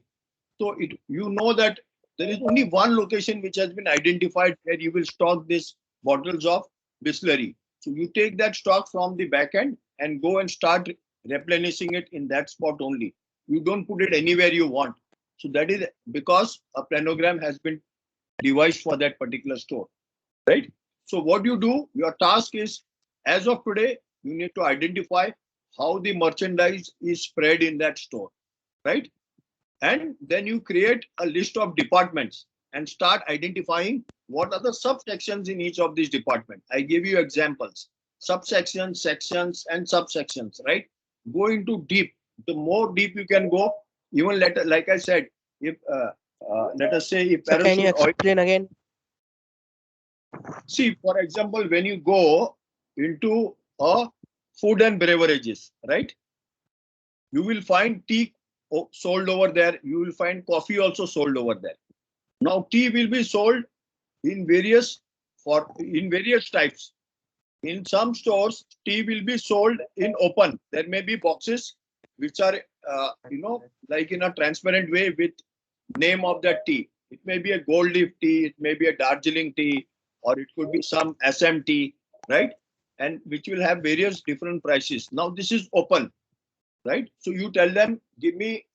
So you know that there is only one location which has been identified where you will stock these bottles of Bisleri. So you take that stock from the back end and go and start replenishing it in that spot only. You don't put it anywhere you want. So that is because a planogram has been devised for that particular store, right? So what you do, your task is, as of today, you need to identify how the merchandise is spread in that store, right? And then you create a list of departments and start identifying what are the subsections in each of these departments. I give you examples: subsections, sections, and subsections, right? Go into deep. The more deep you can go, even like I said, if let us say, if So can you parachute oil, explain again? see, for example, when you go into a food and beverages, right? You will find tea sold over there. You will find coffee also sold over there. Now, tea will be sold in various types. In some stores, tea will be sold in open. There may be boxes which are, like in a transparent way with name of that tea. It may be a gold leaf tea, it may be a Darjeeling tea, or it could be some Assam tea, right? And which will have various different prices. Now this is open, right? So you tell them, give me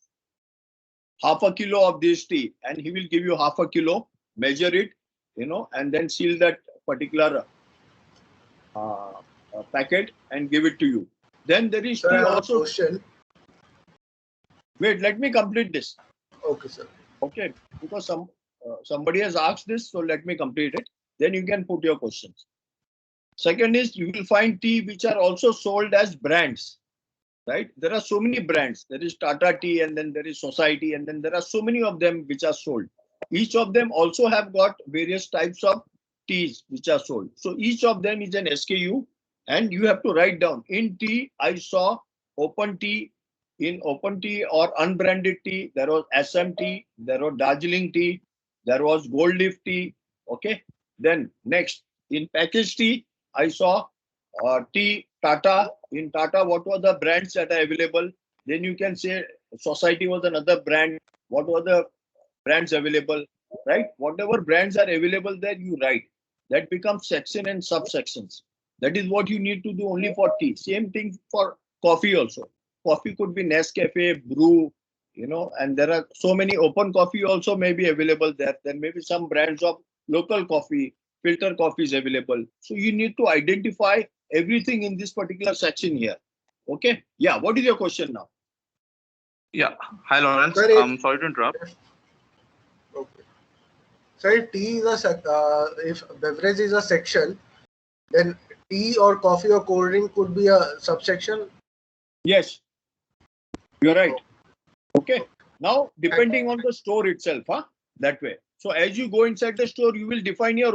half a kilo of this tea, and he will give you half a kilo, measure it, and then seal that particular packet and give it to you. Then there is tea also. Question. Wait, let me complete this. Okay, sir. Okay, because somebody has asked this, so let me complete it. Then you can put your questions. Second is, you will find tea which are also sold as brands, right? There are so many brands. There is Tata Tea, and then there is Society, and then there are so many of them which are sold. Each of them also have got various types of teas which are sold. So each of them is an SKU, and you have to write down. In tea, I saw open tea in open tea or unbranded tea, there was SM tea, there was Darjeeling tea, there was Gold Leaf tea. Okay. Then next, in packaged tea, I saw tea Tata. In Tata, what were the brands that are available? Then you can say Society was another brand. What were the brands available? Right? Whatever brands are available there, you write. That becomes section and subsections. That is what you need to do only for tea. Same thing for coffee also. Coffee could be Nescafe, Brew, and there are so many open coffee also may be available there. There may be some brands of local coffee, filter coffee is available. So you need to identify everything in this particular section here. Okay. Yeah. What is your question now? Yeah. Hi, Lawrence. Sir, I'm sorry to interrupt. Okay. So if tea is if beverage is a section, then tea or coffee or cold drink could be a subsection. Yes, you're right. Okay. Now, depending on the store itself, that way. So as you go inside the store, you will define your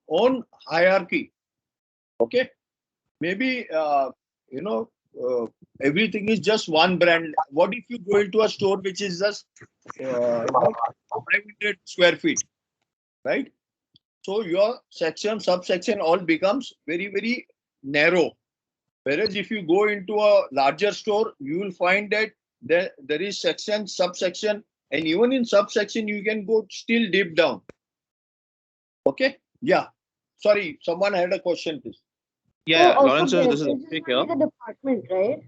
own hierarchy. Okay. Maybe everything is just one brand. What if you go into a store which is just 500 square feet, right? So your section, subsection all becomes very, very narrow. Whereas if you go into a larger store, you will find that there is section, subsection, and even in subsection, you can go still deep down. Okay? Yeah. Sorry, someone had a question, please. Yeah, So Lawrence, also this is beverages Abhishek might here. be the department, right?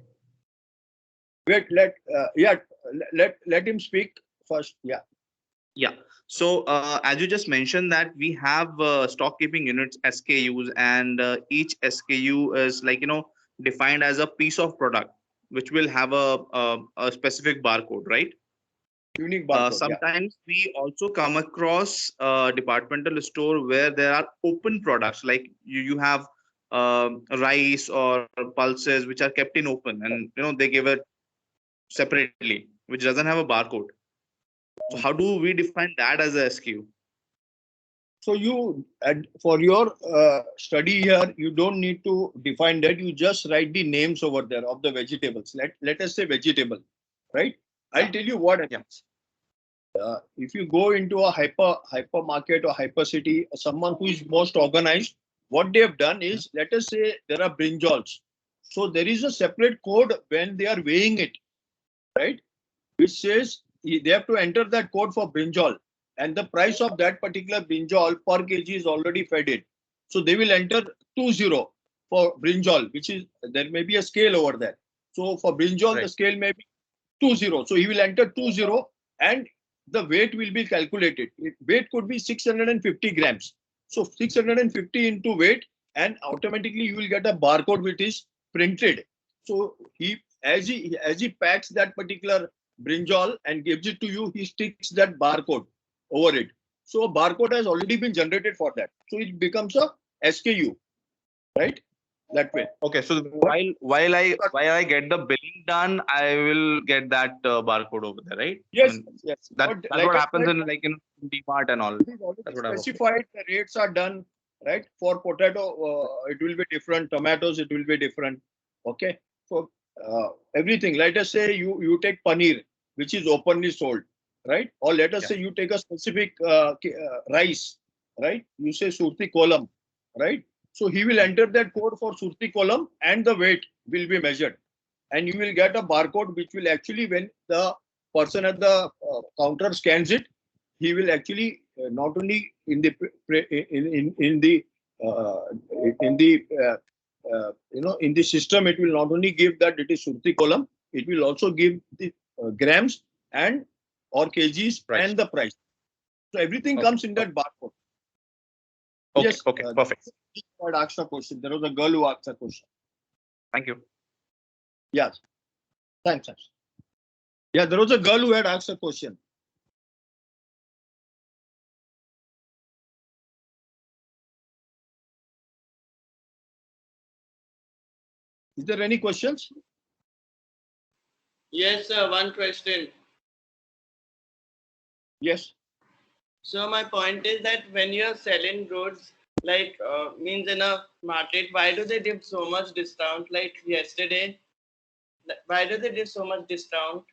Wait, let him speak first. Yeah. Yeah. So as you just mentioned that we have stock keeping units, SKUs, and each SKU is defined as a piece of product, which will have a specific barcode, right? Unique barcode. Sometimes we also come across a departmental store where there are open products, like you have rice or pulses which are kept in open, and they give it separately, which doesn't have a barcode. So how do we define that as a SKU? So for your study here, you don't need to define that. You just write the names over there of the vegetables. Let us say vegetable, right? I'll tell you what happens. If you go into a hypermarket or hyper city, someone who is most organized, what they have done is, let us say there are brinjals. So there is a separate code when they are weighing it, right? Which says they have to enter that code for brinjal, and the price of that particular brinjal per kg is already fed in. So they will enter 20 for brinjal, which is, there may be a scale over there. So for brinjal, the scale may be 20. So he will enter 20 and the weight will be calculated. Weight could be 650 grams. So 650 into weight, and automatically you will get a barcode which is printed. So as he packs that particular brinjal and gives it to you, he sticks that barcode over it. So a barcode has already been generated for that. So it becomes a SKU, right? That way. Okay, so while I get the billing done, I will get that barcode over there, right? Yes, yes. That's like what I happens said, in DMart and all. it is already specified. The rates are done, right? For potato, it will be different. Tomatoes, it will be different. Okay. So everything. Let us say you take paneer, which is openly sold, right? Or let us say you take a specific rice, right? You say Surti column, right? So he will enter that code for Surti column, and the weight will be measured, and you will get a barcode which will actually, when the person at the counter scans it, he will actually not only in the in the system, it will not only give that it is Surti column, it will also give the grams and or kgs and the price. So everything comes in that barcode. Okay, Yes. okay, perfect. I asked a question. There was a girl who asked a question. Thank you. Yes. Thanks. Yeah, there was a girl who had asked a question. Is there any questions? Yes, sir. One question. Yes. So my point is that when you're selling goods, like means in a market, why do they give so much discount? Like yesterday, Why do they give so much discount?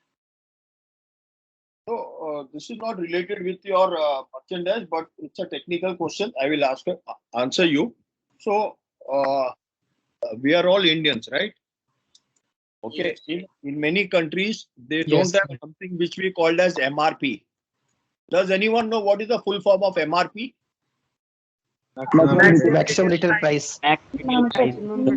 So this is not related with your merchandise, but it's a technical question. I will answer you. So we are all Indians, right? Okay. Yes. In many countries, they Yes, don't have sir. something which we called as MRP. Does anyone know what is the full form of MRP? Maximum retail price. Maximum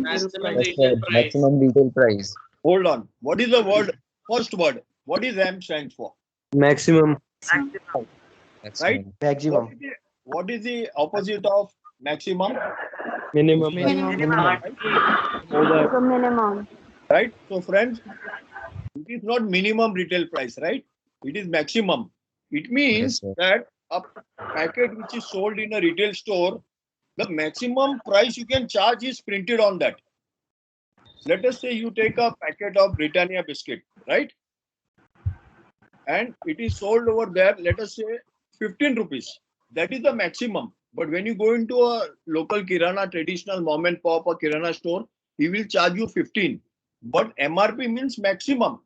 Yes, retail sir. price. Maximum retail price. Hold on. What is the word? First word. What is M stands for? Maximum. Right? Maximum. What is the opposite of maximum? Minimum. Minimum. Right? So friends, it is not minimum retail price, right? It is maximum. It means Yes, sir. that a packet which is sold in a retail store, the maximum price you can charge is printed on that. Let us say you take a packet of Britannia biscuit, right? And it is sold over there, let us say 15 rupees. That is the maximum. But when you go into a local Kirana, traditional mom and pop or Kirana store, he will charge you 15. But MRP means maximum.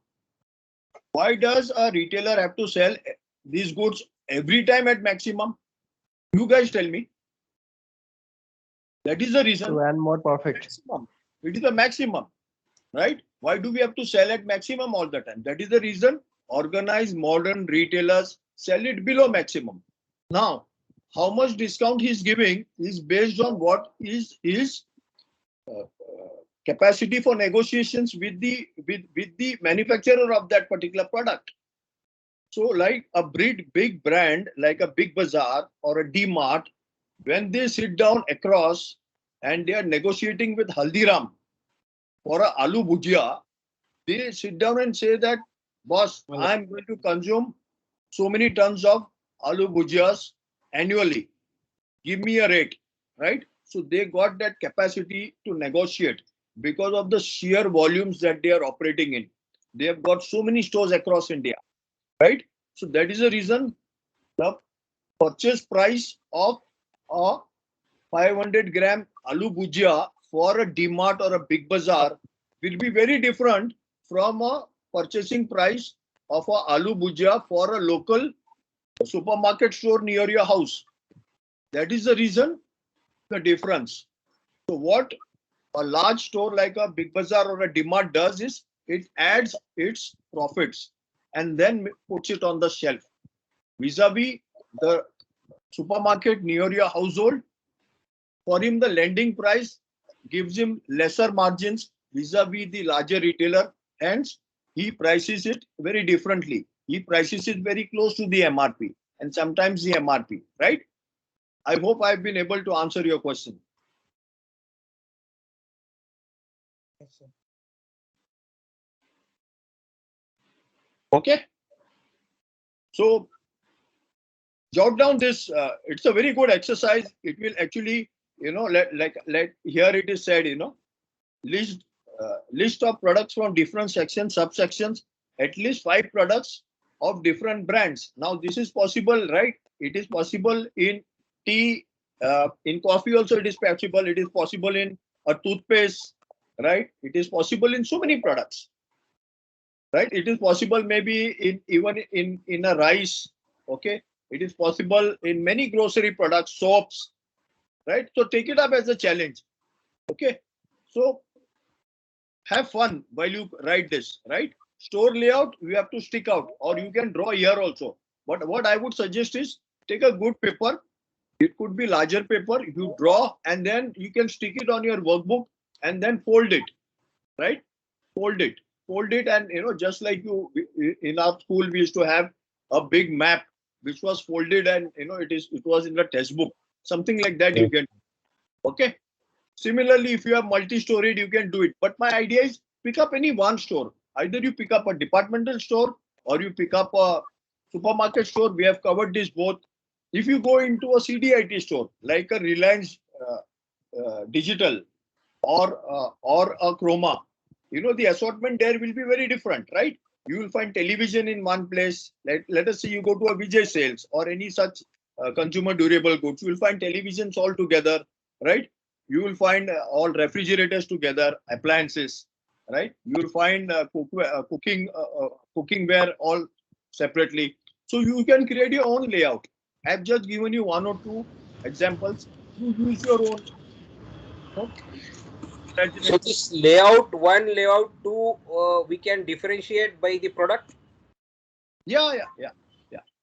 Why does a retailer have to sell these goods every time at maximum? You guys tell me. That is the reason. To earn more profit. Maximum. It is the maximum, right? Why do we have to sell at maximum all the time? That is the reason organized modern retailers sell it below maximum. Now, how much discount he's giving is based on what is his capacity for negotiations with the manufacturer of that particular product. So like a big brand like a Big Bazaar or a D-Mart, when they sit down across and they are negotiating with Haldiram for a aloo bhujia, they sit down and say that, boss, I'm going to consume so many tons of aloo bhujiyas annually. Give me a rate, right? So they got that capacity to negotiate because of the sheer volumes that they are operating in. They have got so many stores across India, right? So that is the reason the purchase price of a 500-gram aloo bhujia for a D-Mart or a Big Bazaar will be very different from a purchasing price of a aloo bhujia for a local supermarket store near your house. That is the reason, the difference. So what a large store like a Big Bazaar or a D-Mart does is it adds its profits and then puts it on the shelf. Vis-a-vis the supermarket near your household, for him the lending price gives him lesser margins vis-a-vis the larger retailer, hence he prices it very differently. He prices it very close to the MRP and sometimes the MRP, right? I hope I've been able to answer your question. Okay. So jot down this. It's a very good exercise. It will actually, like here it is said, list of products from different sections, subsections, at least 5 products of different brands. Now this is possible, right? It is possible in tea, in coffee also it is possible. It is possible in a toothpaste, right? It is possible in so many products, right? It is possible maybe even in a rice, okay? It is possible in many grocery products, soaps, right? So take it up as a challenge, okay? So have fun while you write this, right? Store layout, you have to stick out, or you can draw here also. But what I would suggest is take a good paper. It could be larger paper. You draw and then you can stick it on your workbook and then fold it, right? Fold it, and just like you in our school we used to have a big map which was folded and it was in the textbook. Something like that you can. Okay. Similarly, if you have multi-storied, you can do it. But my idea is pick up any one store. Either you pick up a departmental store or you pick up a supermarket store. We have covered this both. If you go into a CDIT store like a Reliance Digital or a Chroma, the assortment there will be very different, right? You will find television in one place. Let us say you go to a Vijay Sales or any such consumer durable goods. You will find televisions all together, right? You will find all refrigerators together, appliances. right? You'll find cooking ware all separately. So you can create your own layout. I've just given you one or two examples. You use your own. No? So this layout, one layout, two, we can differentiate by the product. Yeah.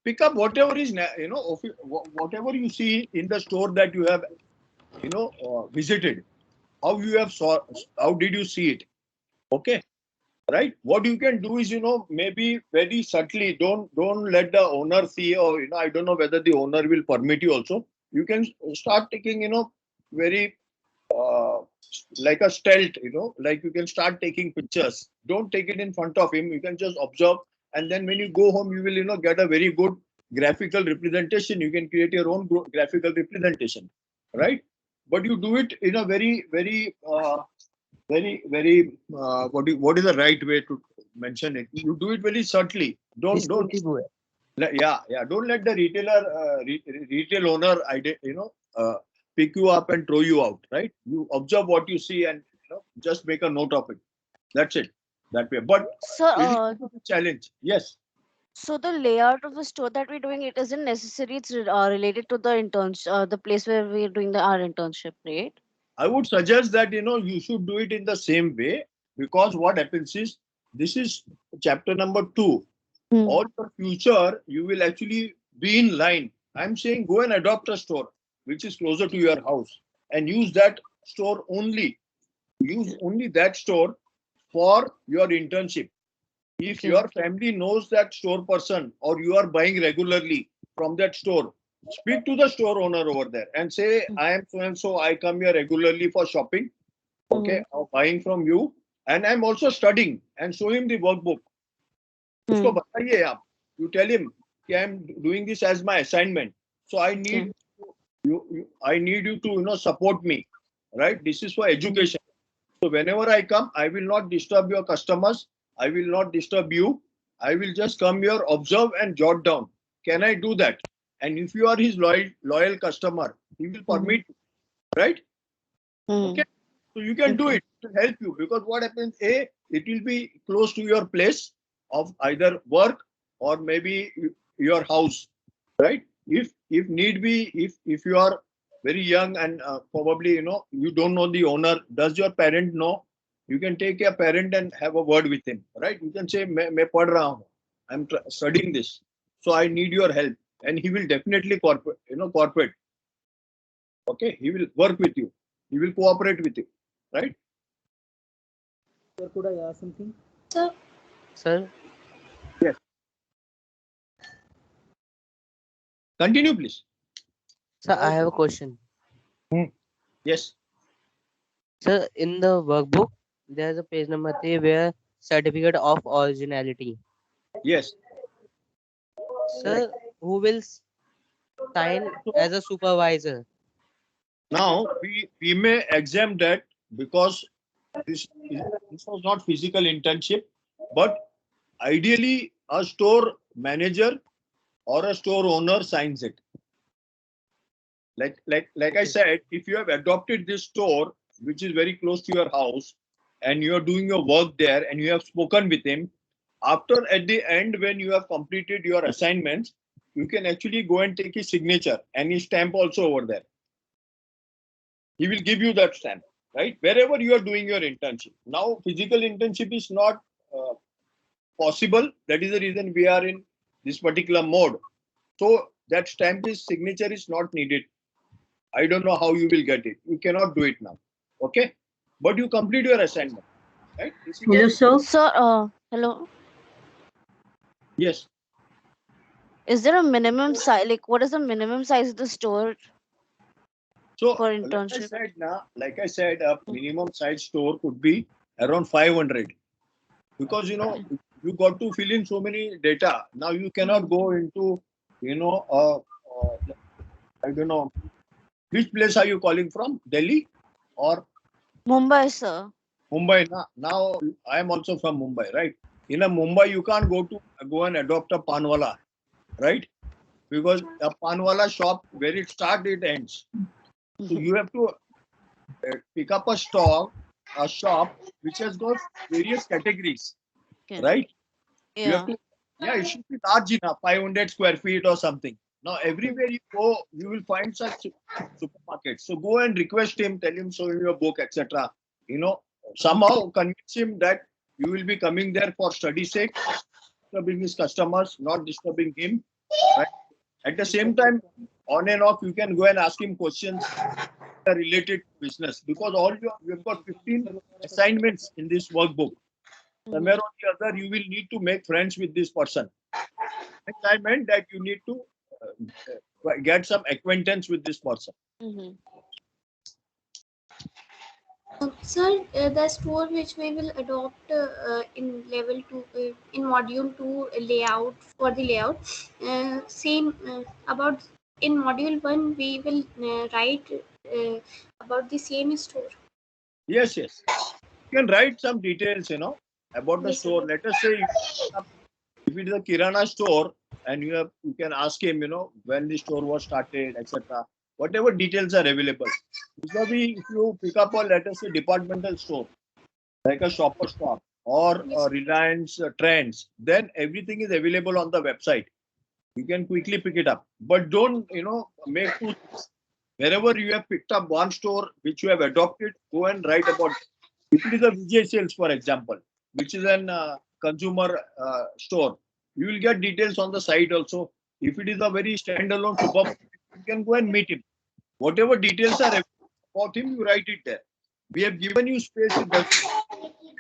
Pick up whatever is whatever you see in the store that you have visited. How you have saw? How did you see it? Okay, right. What you can do is maybe very subtly. Don't let the owner see, or I don't know whether the owner will permit you. Also, you can start taking very like a stealth. Like you can start taking pictures. Don't take it in front of him. You can just observe, and then when you go home, you will get a very good graphical representation. You can create your own graphical representation, right? But you do it in a very what is the right way to mention it? You do it very subtly. Don't don't let the retail owner pick you up and throw you out, right? You observe what you see and just make a note of it. That's it. That way. But So, it is a challenge. Yes. so the layout of the store that we're doing, it isn't necessary. It's related to the the place where we're doing our internship, right? I would suggest that you should do it in the same way, because what happens is, this is chapter number 2. All your future, you will actually be in line. I'm saying go and adopt a store which is closer to your house and use that store only. Use only that store for your internship. If your family knows that store person, or you are buying regularly from that store, speak to the store owner over there and say, I am so and so, I come here regularly for shopping, okay, or buying from you, and I'm also studying, and show him the workbook. उसको बताइए आप. You tell him, okay, I'm doing this as my assignment, so I need I need you to support me, right? This is for education. So whenever I come, I will not disturb your customers. I will not disturb you. I will just come here, observe and jot down. Can I do that? And if you are his loyal customer, he will permit you, right? Okay. So you can do it to help you, because what happens, it will be close to your place of either work or maybe your house, right? If need be, if you are very young and probably you don't know the owner, does your parent know? You can take your parent and have a word with him, right? You can say, मैं पढ़ रहा हूँ, I'm studying this, so I need your help, and he will definitely cooperate. Okay, he will work with you, he will cooperate with you, right? Sir, could I ask something? Sir. Yes. Continue, please. Sir, I have a question. Yes. Sir, in the workbook, there's a page number 3 where certificate of originality. Yes. Sir, who will sign as a supervisor? Now we may exempt that, because this was not physical internship, but ideally a store manager or a store owner signs it. Like I said, if you have adopted this store which is very close to your house and you are doing your work there and you have spoken with him, after at the end when you have completed your assignments, you can actually go and take his signature and his stamp also over there. He will give you that stamp, right? Wherever you are doing your internship. Now, physical internship is not possible. That is the reason we are in this particular mode. So that signature is not needed. I don't know how you will get it. You cannot do it now. Okay? But you complete your assignment, right? Hello, sir. Sir, hello. Yes. Is there a minimum size? Like, what is the minimum size of the store? So, for internship? like I said, a minimum size store could be around 500, because you got to fill in so many data. Now you cannot go into I don't know, which place are you calling from? Delhi or Mumbai, sir. Mumbai? Now I am also from Mumbai, right? In a Mumbai, you can't go and adopt a panwala, right? Because a panwala shop, where it starts, it ends. So you have to pick up a stock a shop which has got various categories, Okay. right? You have Yeah. to, yeah, it should be large enough, 500 square feet or something. Now, everywhere you go, you will find such supermarkets. So go and request him, tell him, show him your book, etc. You know, somehow convince him that you will be coming there for study sake, disturbing his customers, not disturbing him. Right? At the same time, on and off, you can go and ask him questions related to business, because you've got 15 assignments in this workbook. Somewhere or the other, you will need to make friends with this person. And I meant that you need to get some acquaintance with this person. Sir, the store which we will adopt in level 2, in module 2 layout for the layout, same about in module 1 we will write about the same store. Yes, yes. You can write some details, about the Yes, store. sir. Let us say if it is a Kirana store and you can ask him, when the store was started, etc. Whatever details are available. Usually, if you pick up a, let us say, departmental store, like a Shopper Stop or Yes. Reliance Trends, then everything is available on the website. You can quickly pick it up. But don't, make two things. Wherever you have picked up one store which you have adopted, go and write about it. If it is a Vijay Sales, for example, which is an consumer store, you will get details on the site also. If it is a very standalone supermarket, you can go and meet him. Whatever details are about him, you write it there. We have given you space in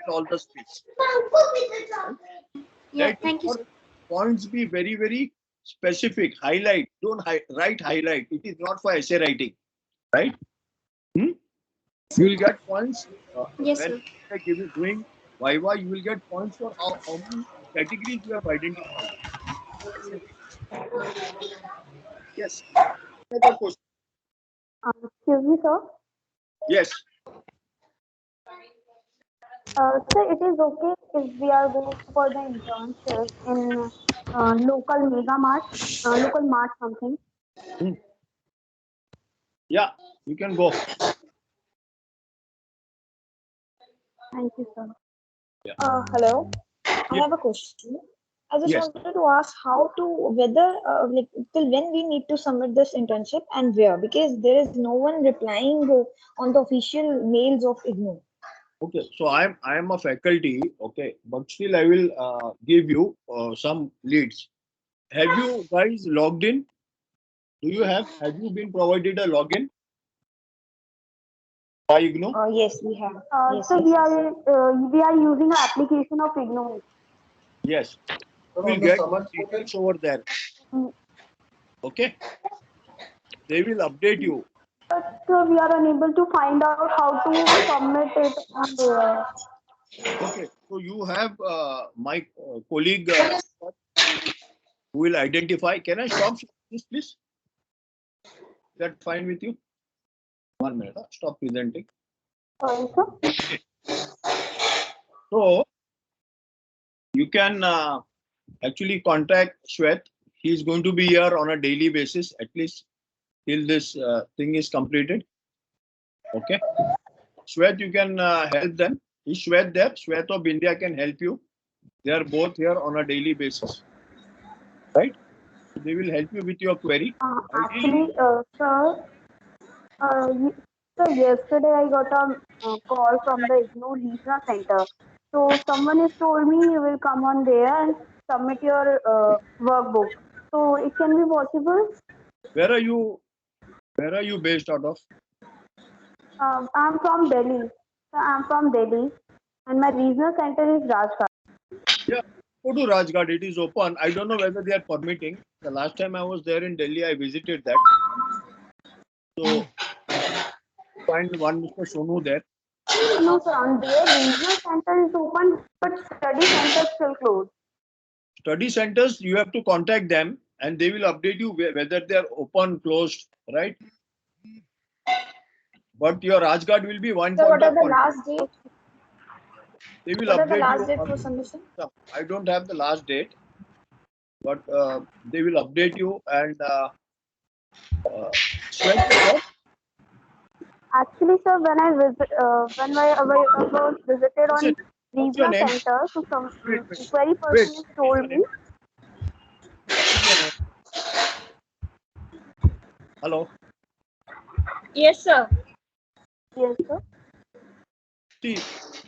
all the space. Yeah, Let thank you, your sir. points be very, very specific. Highlight. Don't write highlight. It is not for essay writing, right? You will get points Yes, when sir. I give you doing Viva. You will get points for how many categories you have identified. Yes. Another question. Excuse me, sir. Yes. Sir, it is okay if we are going for the internship in local mega mart, local mart something. Yeah, you can go. Thank you, sir. Yeah. Hello. I Yeah. have a question. I just Yes. wanted to ask how to whether like till when we need to submit this internship and where, because there is no one replying on the official mails of IGNOU. Okay, so I am a faculty, okay, but still I will give you some leads. Have you guys logged in? Have you been provided a login by IGNOU? Yes, we have. Yes, So yes, we yes. are using an application of IGNOU. Yes, you On will the get summit details over there. Mm. Okay, they will update you. But we are unable to find out how to submit it on there. Okay, so you have my colleague who will identify. Can I stop this, please? Is that fine with you? 1 minute. Stop presenting. Sorry, sir. So you can actually contact Shwet. He is going to be here on a daily basis, at least till this thing is completed. Okay. Shwet, you can help them. Is Shwet there? Shwet or Bindya can help you. They are both here on a daily basis. Right? They will help you with your query. Actually, sir, so yesterday I got a call from the IGNOU Regional Center. So someone has told me you will come on there and submit your workbook. So it can be possible. Where are you? Where are you based out of? I'm from Delhi. So I'm from Delhi, and my regional center is Rajghat. Yeah, go to Rajghat. It is open. I don't know whether they are permitting. The last time I was there in Delhi, I visited that. So find one Mr. Sonu there. No, sir, on their regional center is open, but study center is still closed. Study centers, you have to contact them and they will update you whether they are open, closed, right? But your Rajghat will be one So point what are of the contact. last date? They will What are the update last you. date for submission? I don't have the last date, but they will update you and Shwet, Actually, sir, when I was visited on Listen, what's your Regional name? Center, so some Wait, wait, query wait. person told me. What's your name? Hello. Yes, sir. Yes, sir. See,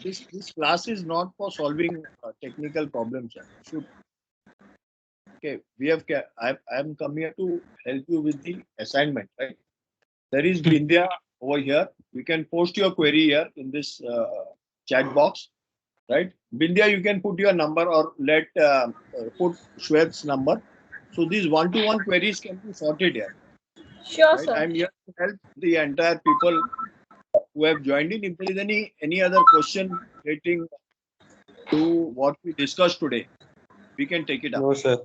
this class is not for solving technical problems. Sir. Okay, I'm come here to help you with the assignment, right? There is Bindya over here. You can post your query here in this chat box, right? Bindya, you can put your number or put Shwet's number. So these one-to-one queries can be sorted here. Sure, Right? sir. I'm here to help the entire people who have joined in. If there is any other question relating to what we discussed today, we can take it up. No, sir.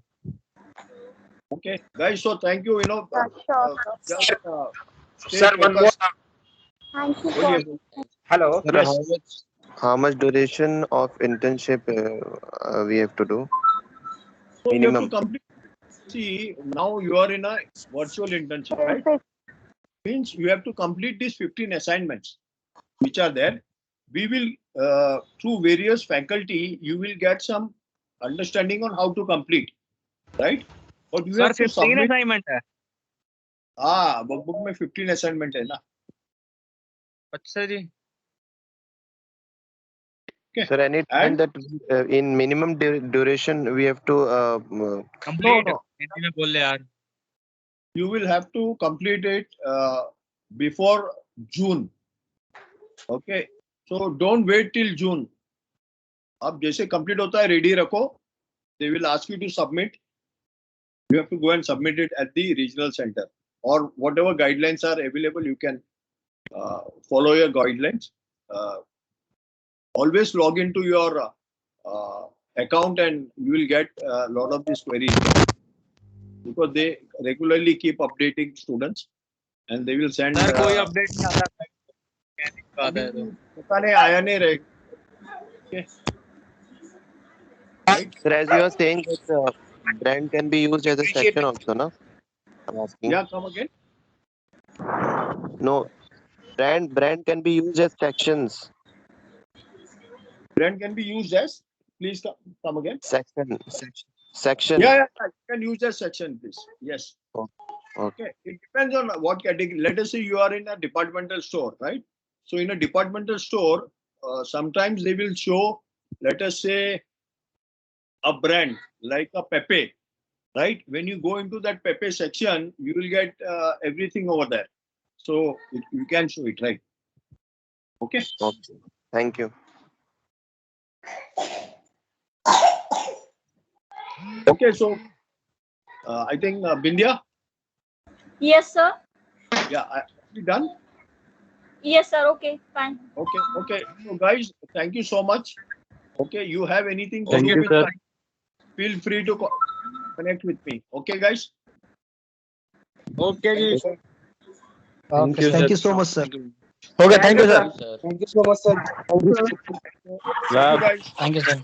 Okay, guys. So thank you. Sure, Just stay Sir, one more. focused. Thank you, Boलिए, sir. बोलिए. Hello. Sir, how much duration of internship we have to do? So you have to Minimum. complete. See, now you are in a virtual internship, right? Means you have to complete these 15 assignments which are there. We will, through various faculty, you will get some understanding on how to complete, right? But you sir have to 15 submit. Assignment है workbook में 15 assignment है ना. अच्छा जी. Okay. Sir, any time that in minimum duration we have to complete No. Hindi में बोल ले यार. You will have to complete it before June. Okay. So don't wait till June. अब जैसे complete होता है ready रखो. They will ask you to submit. You have to go and submit it at the regional center or whatever guidelines are available. You can follow your guidelines. Always log into your account and you will get a lot of these queries because they regularly keep updating students and they will send. Sir कोई update नहीं आता. Mechanic का आता है तो. पता नहीं आया नहीं रहेगा. Okay. Right? Sir, as you are saying that brand can be used as a section also, no? I'm asking. Yeah, come again. No, brand can be used as sections. Brand can be used as. Please come again. Section. Yeah, you can use as section, please. Yes. Okay. Okay. It depends on what category. Let us say you are in a departmental store, right? So in a departmental store, sometimes they will show, let us say, a brand like a Pepe, right? When you go into that Pepe section, you will get everything over there. So you can show it, right? Okay. Okay. Thank you. Okay. So I think Bindya. Yes, sir. Yeah. Are we done? Yes, sir. Okay, fine. Okay. So guys, thank you so much. Okay. You have anything to Thank do you, with sir. time, feel free to connect with me. Okay, guys. Okay ji. Thank you, Thank you sir. so much, sir. Okay, thank you, sir. Thank you so much, sir. Thank you, guys. Thank you, sir.